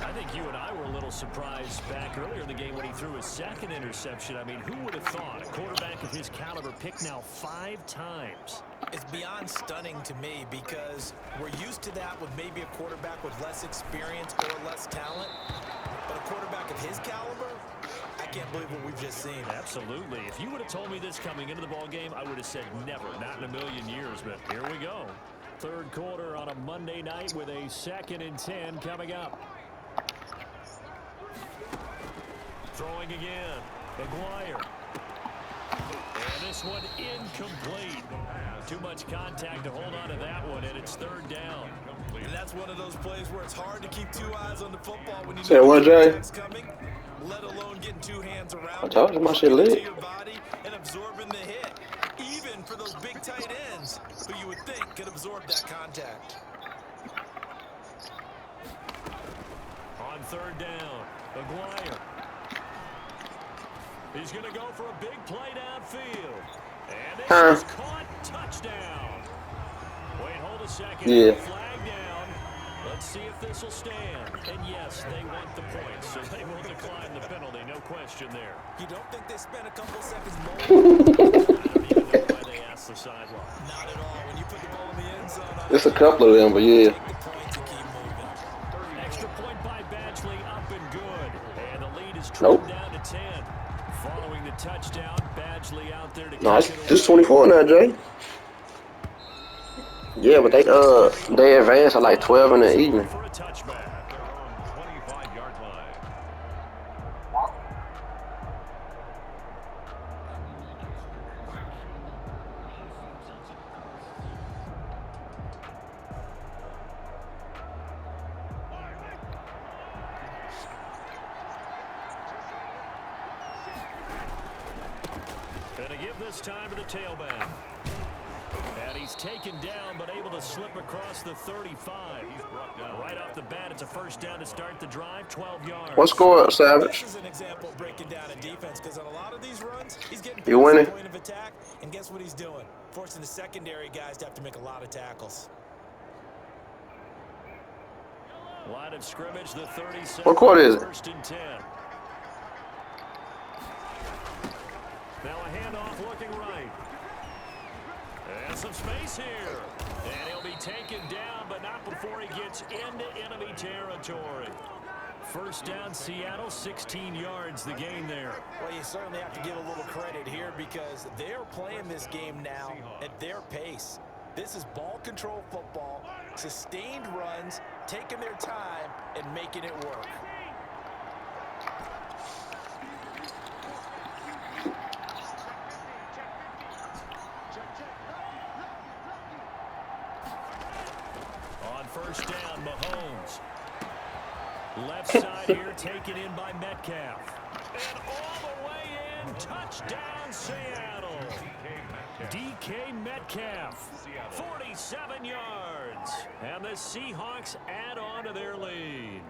[SPEAKER 1] I think you and I were a little surprised back earlier in the game when he threw his second interception. I mean, who would have thought a quarterback of his caliber picked now 5 times?
[SPEAKER 2] It's beyond stunning to me because we're used to that with maybe a quarterback with less experience or less talent. But a quarterback of his caliber, I can't believe what we've just seen.
[SPEAKER 1] Absolutely. If you would have told me this coming into the ball game, I would have said never, not in a million years. But here we go. Third quarter on a Monday night with a 2nd and 10 coming up. Throwing again. McGuire. And this one incomplete. Too much contact to hold on to that one, and it's 3rd down.
[SPEAKER 2] And that's one of those plays where it's hard to keep 2 eyes on the football when you
[SPEAKER 4] Say
[SPEAKER 2] know
[SPEAKER 4] what,
[SPEAKER 2] the
[SPEAKER 4] Jay?
[SPEAKER 2] attack's coming, let alone getting 2 hands around
[SPEAKER 4] I told you my shit
[SPEAKER 2] it,
[SPEAKER 4] lit.
[SPEAKER 2] your body, and absorbing the hit. Even for those big tight ends who you would think could absorb that contact.
[SPEAKER 1] On 3rd down, McGuire. He's going to go for a big play downfield. And this is caught. Touchdown. Wait, hold a second.
[SPEAKER 4] Yeah.
[SPEAKER 1] Flag down. Let's see if this will stand. And yes, they want the points, so they will decline the penalty. No question there.
[SPEAKER 2] You don't think they spent a couple seconds more? I
[SPEAKER 1] don't even know why they asked the sideline.
[SPEAKER 2] Not at all. When you put the ball in the end zone,
[SPEAKER 4] It's a couple of them, but yeah.
[SPEAKER 2] take the points and keep moving.
[SPEAKER 1] Extra point by Badgley, up and good. And the lead is trimmed down to 10. Following the touchdown, Badgley out there to
[SPEAKER 4] No, it's
[SPEAKER 1] kick it
[SPEAKER 4] just
[SPEAKER 1] away.
[SPEAKER 4] 24 now, Jay. Yeah, but they advance at like 12 in the evening.
[SPEAKER 1] For a touchback.
[SPEAKER 3] Their own 25-yard line.
[SPEAKER 1] And to give this time to the tailback. And he's taken down, but able to slip across the 35. He's brought down. Right off the bat, it's a 1st down to start the drive, 12 yards.
[SPEAKER 4] What score, Savage?
[SPEAKER 2] This is an example of breaking down a defense because on a lot of these runs, he's getting
[SPEAKER 4] You
[SPEAKER 2] past
[SPEAKER 4] winning?
[SPEAKER 2] the point of attack, and guess what he's doing? Forcing the secondary guys to have to make a lot of tackles.
[SPEAKER 1] Line of scrimmage, the 37.
[SPEAKER 4] What quarter is it?
[SPEAKER 1] 1st and 10. Now a handoff looking right. And some space here. And he'll be taken down, but not before he gets into enemy territory. 1st down, Seattle, 16 yards the gain there.
[SPEAKER 2] Well, you certainly have to give a little credit here because they're playing this game now at their pace. This is ball control football, sustained runs, taking their time, and making it work.
[SPEAKER 1] On 1st down, Mahomes. Left side here, taken in by Metcalf. And all the way in, touchdown Seattle. DK Metcalf, 47 yards. And the Seahawks add on to their lead.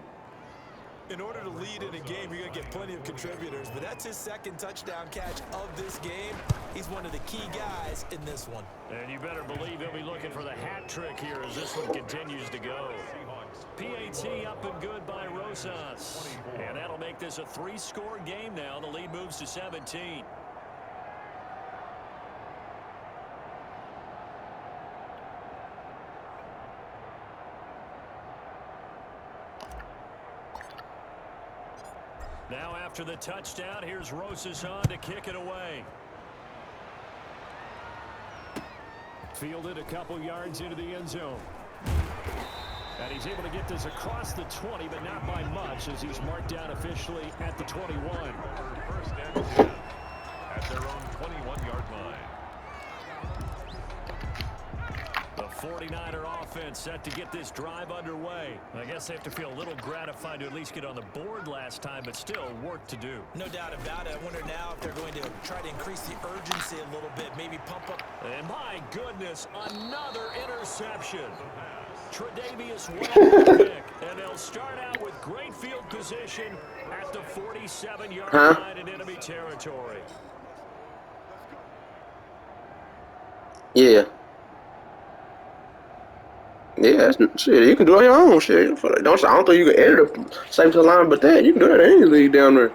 [SPEAKER 2] In order to lead in a game, you're going to get plenty of contributors, but that's his 2nd touchdown catch of this game. He's one of the key guys in this one.
[SPEAKER 1] And you better believe he'll be looking for the hat trick here as this one continues to go. PAT up and good by Rosas. And that'll make this a 3-score game now. The lead moves to 17. Now after the touchdown, here's Rosas on to kick it away. Fielded a couple yards into the end zone. And he's able to get this across the 20, but not by much, as he's marked down officially at the 21.
[SPEAKER 3] First and 10 at their own 21-yard line.
[SPEAKER 1] The 49er offense set to get this drive underway. I guess they have to feel a little gratified to at least get on the board last time, but still work to do.
[SPEAKER 2] No doubt about it. I wonder now if they're going to try to increase the urgency a little bit, maybe pump up.
[SPEAKER 1] And my goodness, another interception. Tre'Davious White pick, and they'll start out with great field position at the 47-yard line in enemy territory.
[SPEAKER 4] Yeah. Yeah, shit, you can do it your own shit. I don't think you can edit the same to the line, but that you can do that in any league down there.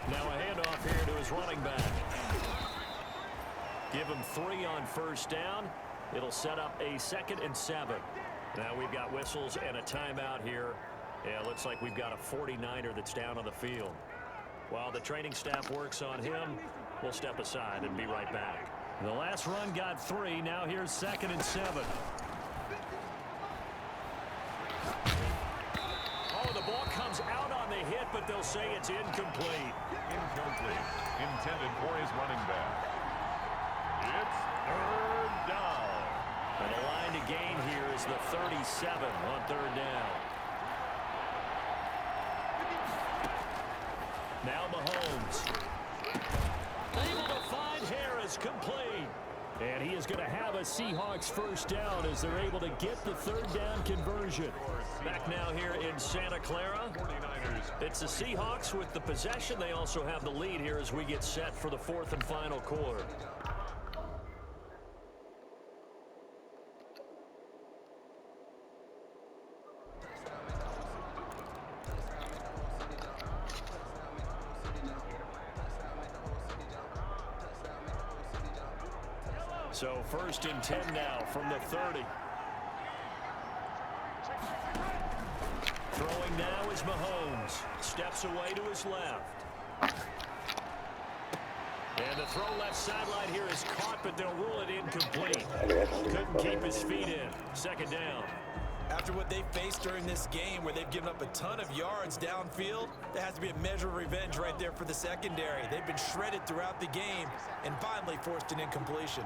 [SPEAKER 1] Now a handoff here to his running back. Give him 3 on first down. It'll set up a 2nd and 7. Now we've got whistles and a timeout here. Yeah, looks like we've got a 49er that's down on the field. While the training staff works on him, we'll step aside and be right back. The last run got 3. Now here's 2nd and 7. Oh, the ball comes out on the hit, but they'll say it's incomplete.
[SPEAKER 3] Incomplete. Intended for his running back. It's 3rd down.
[SPEAKER 1] And the line to gain here is the 37 on 3rd down. Now Mahomes. Able to find Harris, complete. And he is going to have a Seahawks first down as they're able to get the 3rd down conversion. Back now here in Santa Clara.
[SPEAKER 3] 49ers.
[SPEAKER 1] It's the Seahawks with the possession. They also have the lead here as we get set for the 4th and final quarter. So 1st and 10 now from the 30. Throwing now is Mahomes. Steps away to his left. And the throw left sideline here is caught, but they'll rule it incomplete. Couldn't keep his feet in. 2nd down.
[SPEAKER 2] After what they faced during this game where they've given up a ton of yards downfield, there has to be a measure of revenge right there for the secondary. They've been shredded throughout the game and finally forced an incompletion.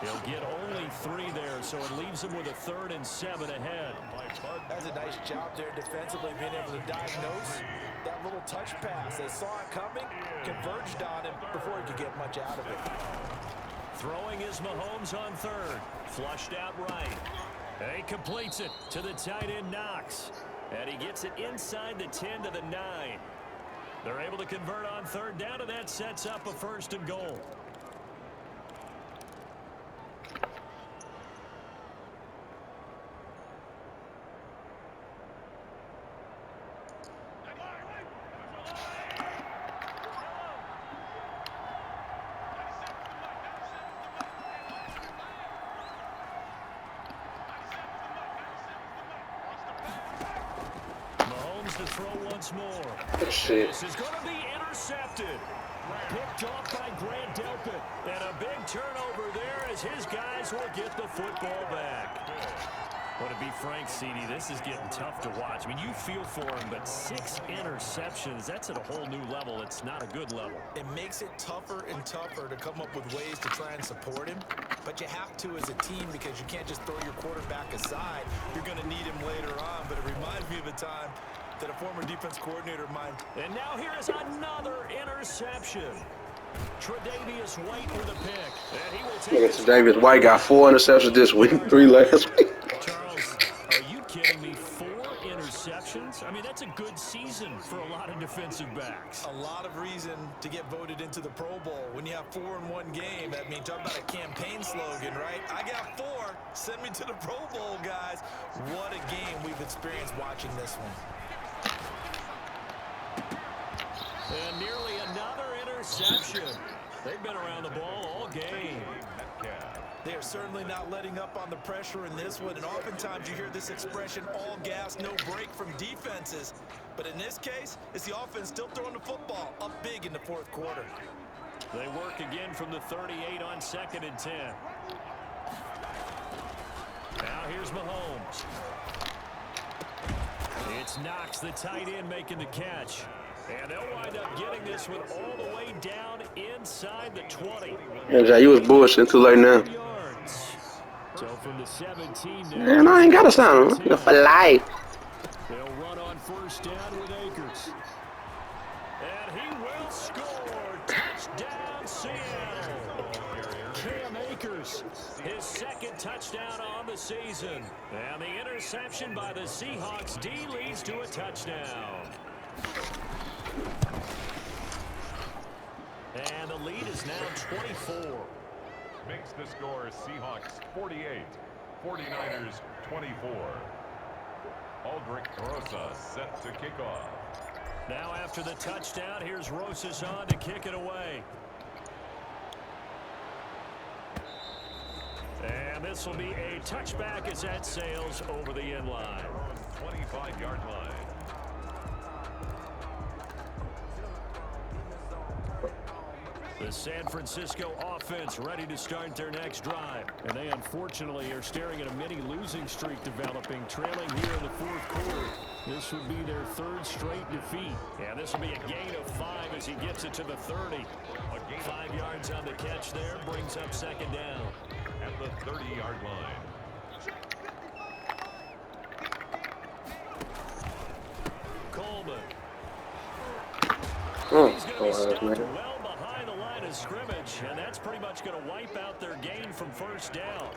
[SPEAKER 1] He'll get only 3 there, so it leaves him with a 3rd and 7 ahead.
[SPEAKER 2] That's a nice job there defensively, being able to diagnose that little touch pass. They saw it coming, converged on him before he could get much out of it.
[SPEAKER 1] Throwing is Mahomes on 3rd. Flushed out right. And he completes it to the tight end Knox. And he gets it inside the 10 to the 9. They're able to convert on 3rd down, and that sets up a 1st and goal. To throw once more.
[SPEAKER 4] Shit.
[SPEAKER 1] This is going to be intercepted. Picked off by Grant Delpit. And a big turnover there as his guys will get the football back. Well, to be frank, CD, this is getting tough to watch. I mean, you feel for him, but 6 interceptions, that's at a whole new level. It's not a good level.
[SPEAKER 2] It makes it tougher and tougher to come up with ways to try and support him. But you have to as a team because you can't just throw your quarterback aside. You're going to need him later on. But it reminds me of a time that a former defense coordinator of mine.
[SPEAKER 1] And now here is another interception. Tre'Davious White with a pick. And he will take
[SPEAKER 4] Tre'Davious White got 4 interceptions this week, 3 last week.
[SPEAKER 1] Charles, are you kidding me? 4 interceptions. interceptions. I mean, that's a good season for a lot of defensive backs.
[SPEAKER 2] A lot of reason to get voted into the Pro Bowl. When you have 4 in one game, I mean, talk about a campaign slogan, right? I got 4. Send me to the Pro Bowl, guys. What a game we've experienced watching this one.
[SPEAKER 1] And nearly another interception. They've been around the ball all game.
[SPEAKER 2] They are certainly not letting up on the pressure in this one, and oftentimes you hear this expression, all gas, no break from defenses. But in this case, it's the offense still throwing the football up big in the fourth quarter.
[SPEAKER 1] They work again from the 38 on 2nd and 10. Now here's Mahomes. It's Knox, the tight end, making the catch. And they'll wind up getting this one all the way down inside the 20.
[SPEAKER 4] Yeah, Jay, you was bullshitting too late now.
[SPEAKER 1] So from the 17
[SPEAKER 4] Man, I ain't got to sign him for life.
[SPEAKER 1] They'll run on first down with Akers. And he will score. Touchdown, Seattle. Cam Akers, his 2nd touchdown on the season. And the interception by the Seahawks D leads to a touchdown. And the lead is now 24.
[SPEAKER 3] Makes the score Seahawks 48, 49ers 24. Aldrick Rosas set to kick off.
[SPEAKER 1] Now after the touchdown, here's Rosas on to kick it away. And this will be a touchback as that sails over the end line.
[SPEAKER 3] 25-yard line.
[SPEAKER 1] The San Francisco offense ready to start their next drive. And they unfortunately are staring at a mini losing streak developing, trailing here in the fourth quarter. This would be their 3rd straight defeat. And this will be a gain of 5 as he gets it to the 30. 5 yards on the catch there, brings up 2nd down.
[SPEAKER 3] At the 30-yard line.
[SPEAKER 1] Coleman.
[SPEAKER 4] Oh,
[SPEAKER 1] He's going to be stopped well behind the line of scrimmage, and that's pretty much going to wipe out their gain from first down.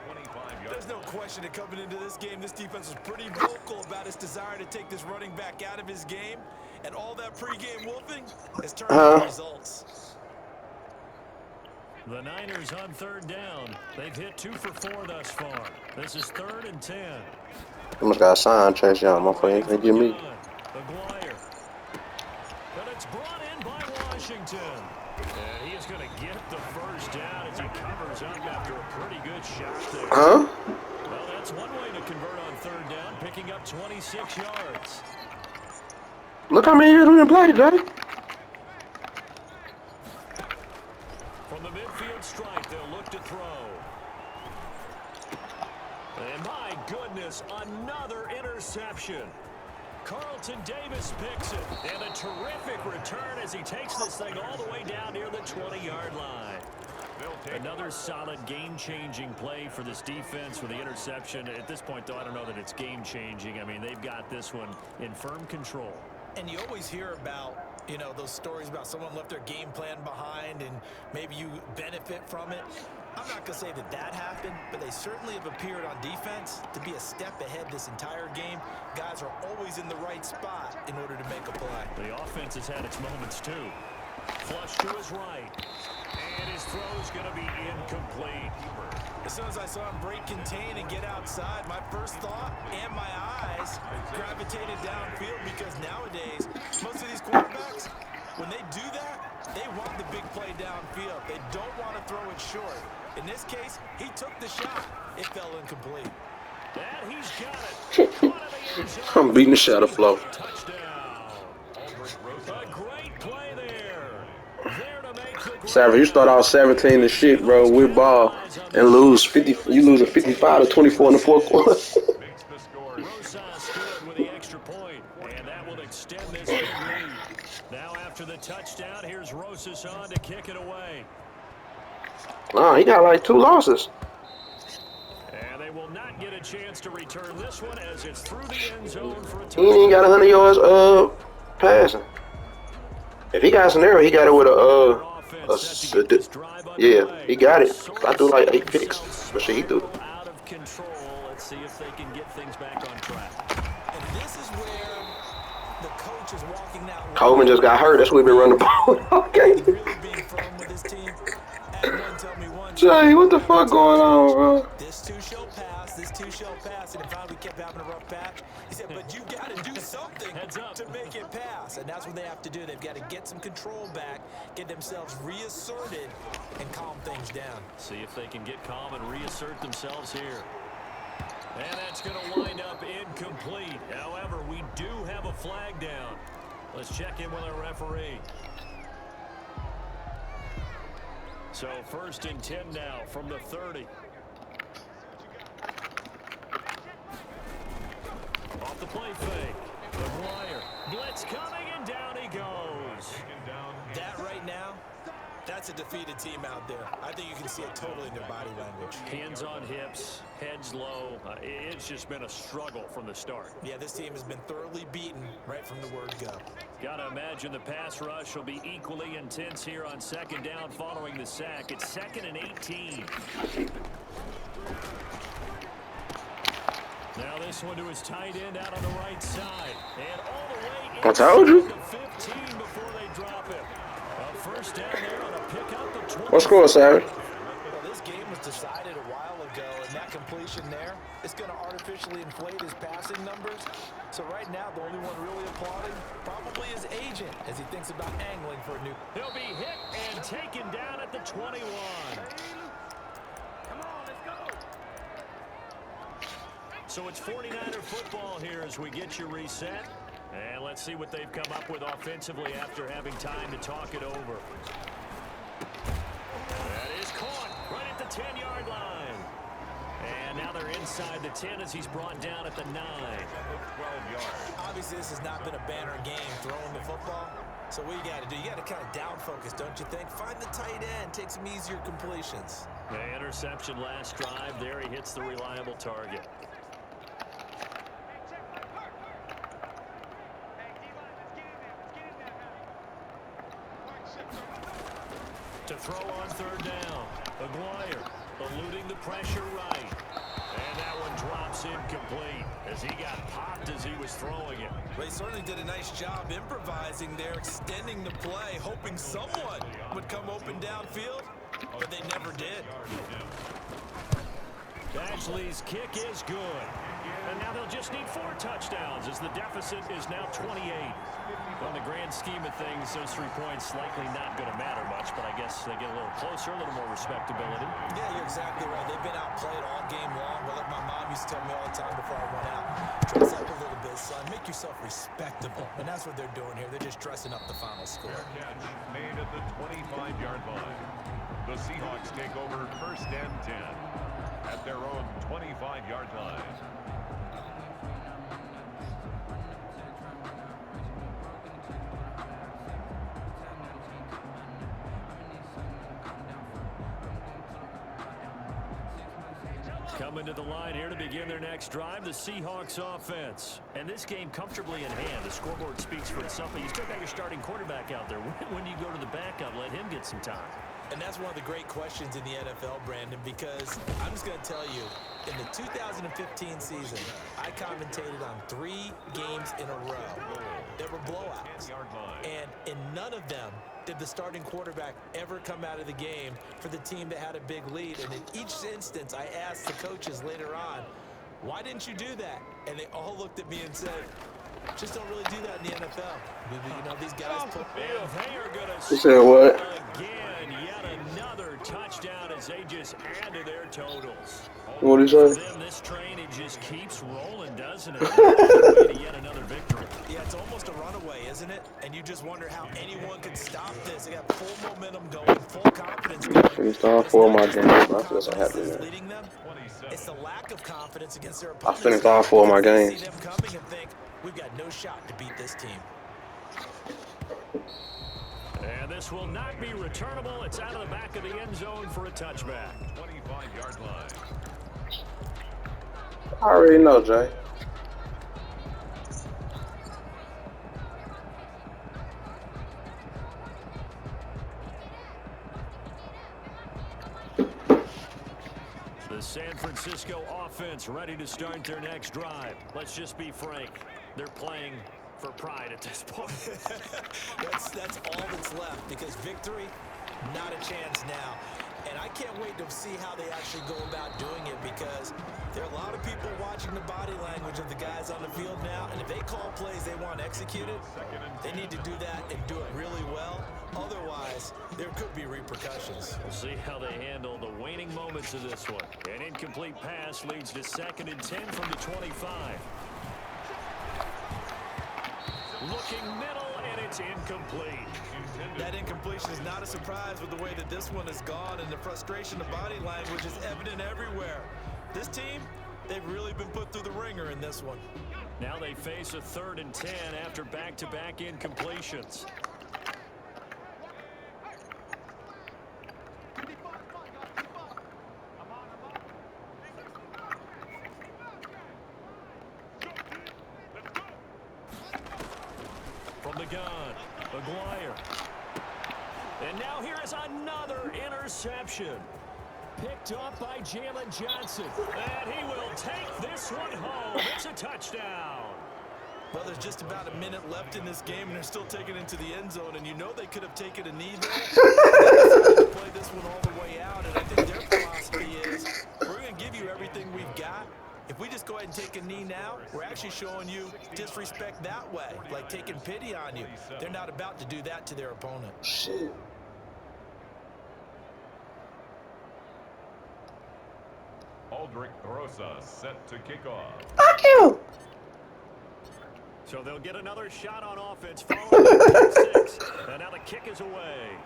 [SPEAKER 2] There's no question that coming into this game, this defense was pretty vocal about its desire to take this running back out of his game, and all that pregame wolfing has turned into results.
[SPEAKER 1] The Niners on 3rd down. They've hit 2 for 4 thus far. This is 3rd and 10.
[SPEAKER 4] I must got a sign, Chase Young. My friend, can't give me.
[SPEAKER 1] McGuire. But it's brought in by Washington. And he is going to get the first down as he covers up after a pretty good shot there.
[SPEAKER 4] Huh?
[SPEAKER 1] Well, that's one way to convert on 3rd down, picking up 26 yards.
[SPEAKER 4] Look how many years we done played, Jay.
[SPEAKER 1] From the midfield stripe, they'll look to throw. And my goodness, another interception. Carlton Davis picks it. And a terrific return as he takes this thing all the way down near the 20-yard line. Another solid game-changing play for this defense with the interception. At this point, though, I don't know that it's game-changing. I mean, they've got this one in firm control.
[SPEAKER 2] And you always hear about, you know, those stories about someone left their game plan behind and maybe you benefit from it. I'm not going to say that that happened, but they certainly have appeared on defense to be a step ahead this entire game. Guys are always in the right spot in order to make a play.
[SPEAKER 1] The offense has had its moments, too. Flush to his right. And his throw's going to be incomplete.
[SPEAKER 2] As soon as I saw him break contain and get outside, my first thought and my eyes gravitated downfield because nowadays, most of these quarterbacks, when they do that, they want the big play downfield. They don't want to throw it short. In this case, he took the shot. It fell incomplete.
[SPEAKER 1] And he's got it.
[SPEAKER 4] I'm beating the shadow flow.
[SPEAKER 1] Touchdown. A great play there. There to make the
[SPEAKER 4] Savage, you start off 17 and shit, bro, with ball, and lose 50. You lose a 55 to 24 in the fourth quarter.
[SPEAKER 1] Rosas scored with the extra point, and that will extend this big lead. Now after the touchdown, here's Rosas on to kick it away.
[SPEAKER 4] Nah, he got like 2 losses.
[SPEAKER 1] And they will not get a chance to return this one as it's through the end zone for a
[SPEAKER 4] He
[SPEAKER 1] touchdown.
[SPEAKER 4] ain't got 100 yards passing. If he got an error, he got it with yeah, he got it. I do like 8 picks, but shit, he threw.
[SPEAKER 1] Out of control. Let's see if they can get things back on track.
[SPEAKER 2] And this is where coach is walking that line.
[SPEAKER 4] Coleman just got hurt. That's why we been running the ball. Okay.
[SPEAKER 2] Really being firm with his team. And one tell me one.
[SPEAKER 4] Jay, what the fuck going on, bro?
[SPEAKER 2] This too shall pass. This too shall pass. And finally kept having a rough patch. He said, but you got to do something to make it pass. And that's what they have to do. They've got to get some control back, get themselves reasserted, and calm things down.
[SPEAKER 1] See if they can get calm and reassert themselves here. And that's going to wind up incomplete. However, we do have a flag down. Let's check in with our referee. So 1st and 10 now from the 30. Off the play fake. McGuire. Blitz coming, and down he goes.
[SPEAKER 2] That right now, that's a defeated team out there. I think you can see it totally in their body language.
[SPEAKER 1] Hands on hips, heads low. It's just been a struggle from the start.
[SPEAKER 2] Yeah, this team has been thoroughly beaten right from the word go.
[SPEAKER 1] Got to imagine the pass rush will be equally intense here on 2nd down following the sack. It's 2nd and 18. Now this one to his tight end out on the right side. And all the way
[SPEAKER 4] I told you.
[SPEAKER 1] to 15 before they drop it. A 1st down there on a pickup of 20.
[SPEAKER 4] What score, Sarah?
[SPEAKER 2] Well, this game was decided a while ago, and that completion there is going to artificially inflate his passing numbers. So right now, the only one really applauding probably his agent as he thinks about angling for a new.
[SPEAKER 1] He'll be hit and taken down at the 21. So it's 49er football here as we get you reset. And let's see what they've come up with offensively after having time to talk it over. That is caught right at the 10-yard line. And now they're inside the 10 as he's brought down at the 9.
[SPEAKER 3] 12 yards.
[SPEAKER 2] Obviously, this has not been a banner game throwing the football. So what you got to do, you got to kind of down focus, don't you think? Find the tight end, take some easier completions.
[SPEAKER 1] The interception last drive. There he hits the reliable target. To throw on 3rd down. McGuire eluding the pressure right. And that one drops incomplete as he got popped as he was throwing it.
[SPEAKER 2] They certainly did a nice job improvising there, extending the play, hoping someone would come open downfield, but they never did.
[SPEAKER 1] Dashley's kick is good. And now they'll just need 4 touchdowns as the deficit is now 28. On the grand scheme of things, those 3 points likely not going to matter much, but I guess they get a little closer, a little more respectability.
[SPEAKER 2] Yeah, you're exactly right. They've been outplayed all game long. But like my mom used to tell me all the time before I went out, dress up a little bit, son. Make yourself respectable. And that's what they're doing here. They're just dressing up the final score.
[SPEAKER 3] Catch made at the 25-yard line. The Seahawks take over 1st and 10 at their own 25-yard line.
[SPEAKER 1] Coming to the line here to begin their next drive, the Seahawks offense. And this game comfortably in hand. The scoreboard speaks for itself. But you still got your starting quarterback out there. When do you go to the backup? Let him get some time.
[SPEAKER 2] And that's one of the great questions in the NFL, Brandon, because I'm just going to tell you, in the 2015 season, I commentated on 3 games in a row that were blowouts. And in none of them did the starting quarterback ever come out of the game for the team that had a big lead. And in each instance, I asked the coaches later on, why didn't you do that? And they all looked at me and said, just don't really do that in the NFL. You know, these guys put...
[SPEAKER 1] They are going to
[SPEAKER 4] You said what?
[SPEAKER 1] again, yet another touchdown as they just add to their totals.
[SPEAKER 4] What did
[SPEAKER 1] For
[SPEAKER 4] you say?
[SPEAKER 1] them, this train, it just keeps rolling, doesn't it? Yet another victory.
[SPEAKER 2] Yeah, it's almost a runaway, isn't it? And you just wonder how anyone can stop this. They got full momentum going, full confidence going.
[SPEAKER 4] Finished all 4 of my games. I feel so happy,
[SPEAKER 2] Is
[SPEAKER 4] man.
[SPEAKER 2] leading them. It's the lack of confidence against their
[SPEAKER 4] I
[SPEAKER 2] opponents.
[SPEAKER 4] finished all 4 of my
[SPEAKER 2] They
[SPEAKER 4] games.
[SPEAKER 2] see them coming and think, we've got no shot to beat this team.
[SPEAKER 1] And this will not be returnable. It's out of the back of the end zone for a touchback.
[SPEAKER 3] 25-yard line.
[SPEAKER 4] I already know, Jay.
[SPEAKER 1] The San Francisco offense ready to start their next drive. Let's just be frank. They're playing for pride at this point.
[SPEAKER 2] that's all that's left because victory, not a chance now. And I can't wait to see how they actually go about doing it because there are a lot of people watching the body language of the guys on the field now. And if they call plays they want executed, they need to do that and do it really well. Otherwise, there could be repercussions.
[SPEAKER 1] We'll see how they handle the waning moments of this one. An incomplete pass leads to 2nd and 10 from the 25. Looking middle, and it's incomplete.
[SPEAKER 2] That incompletion is not a surprise with the way that this one has gone, and the frustration of body language is evident everywhere. This team, they've really been put through the ringer in this one.
[SPEAKER 1] Now they face a 3rd and 10 after back-to-back incompletions. From the gun, McGuire. And now here is another interception. Picked off by Jalen Johnson. And he will take this one home. It's a touchdown.
[SPEAKER 2] Well, there's just about a minute left in this game, and they're still taking it into the end zone, and you know they could have taken a knee there. They play this one all the way out, and I think their philosophy is, we're going to give you everything we've got. If we just go ahead and take a knee now, we're actually showing you disrespect that way, like taking pity on you. They're not about to do that to their opponent.
[SPEAKER 4] Shit.
[SPEAKER 3] Aldrich Rosa set to kick off.
[SPEAKER 4] Fuck you!
[SPEAKER 1] So they'll get another shot on offense following the 6. And now the kick is away.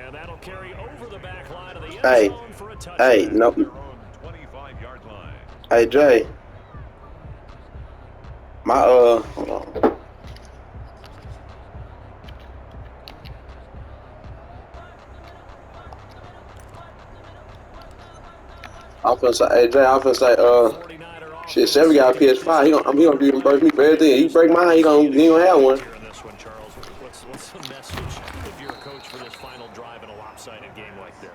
[SPEAKER 1] And that'll carry over the back line of the end zone for a touchdown.
[SPEAKER 4] Hey, nope.
[SPEAKER 3] Their own 25-yard line.
[SPEAKER 4] Hey, Jay. Hold on. I'm finna say, hey, Jay, I'm finna say, shit, Chevy got a PS5. He gonna reimburse me for everything. He break mine, he gonna have one.
[SPEAKER 1] What's the message if you're a coach for this final drive in a lopsided game like this?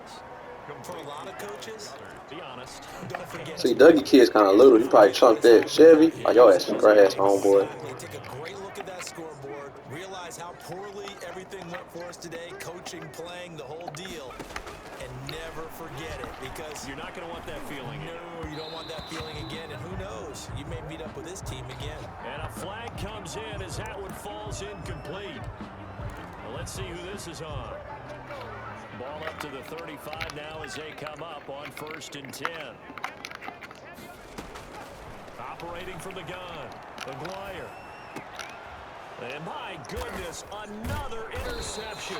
[SPEAKER 2] For a lot of coaches,
[SPEAKER 1] Be honest.
[SPEAKER 2] don't forget.
[SPEAKER 4] See, Dougie kid's kind of little. He probably chunked that Chevy. Like, your ass is grass, homeboy.
[SPEAKER 2] Take a great look at that scoreboard, realize how poorly everything went for us today, coaching, playing, the whole deal, and never forget it because
[SPEAKER 1] You're not going to want that feeling.
[SPEAKER 2] no, you don't want that feeling again, and who knows, you may meet up with this team again.
[SPEAKER 1] And a flag comes in as that one falls incomplete. Well, let's see who this is on. Ball up to the 35 now as they come up on 1st and 10. Operating from the gun, McGuire. And my goodness, another interception.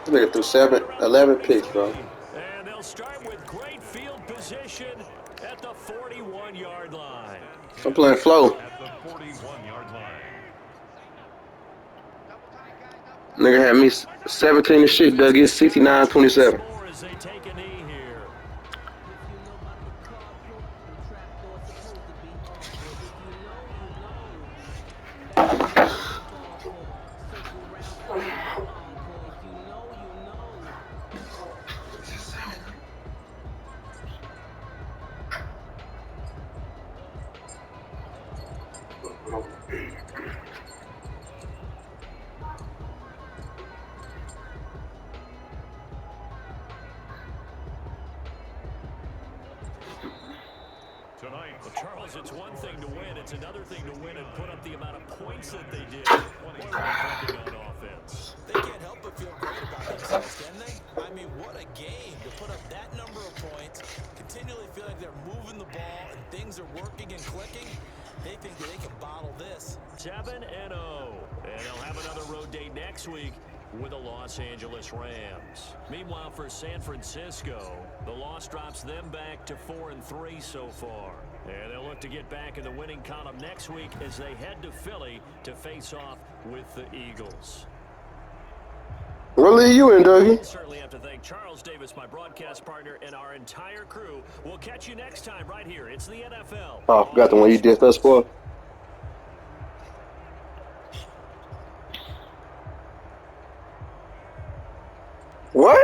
[SPEAKER 4] Nigga threw 11 picks, bro.
[SPEAKER 1] And they'll start with great field position at the 41-yard line.
[SPEAKER 4] I'm playing flow.
[SPEAKER 3] At the 41-yard line.
[SPEAKER 4] Nigga had me 17 and shit, Doug. It's 69-27.
[SPEAKER 1] More as they take a knee here.
[SPEAKER 3] Tonight,
[SPEAKER 1] Charles, it's one thing to win. It's another thing to win and put up the amount of points that they did. What are they thinking on offense?
[SPEAKER 2] They can't help but feel great about themselves, can they? I mean, what a game to put up that number of points, continually feel like they're moving the ball and things are working and clicking. They think that they can bottle this.
[SPEAKER 1] 7-0. And they'll have another road date next week with the Los Angeles Rams. Meanwhile, for San Francisco, the loss drops them back to 4-3 so far. And they'll look to get back in the winning column next week as they head to Philly to face off with the Eagles.
[SPEAKER 4] What league you in, Dougie?
[SPEAKER 1] We'll certainly have to thank Charles Davis, my broadcast partner, and our entire crew. We'll catch you next time right here. It's the NFL.
[SPEAKER 4] Oh, I forgot the one you did us for. What?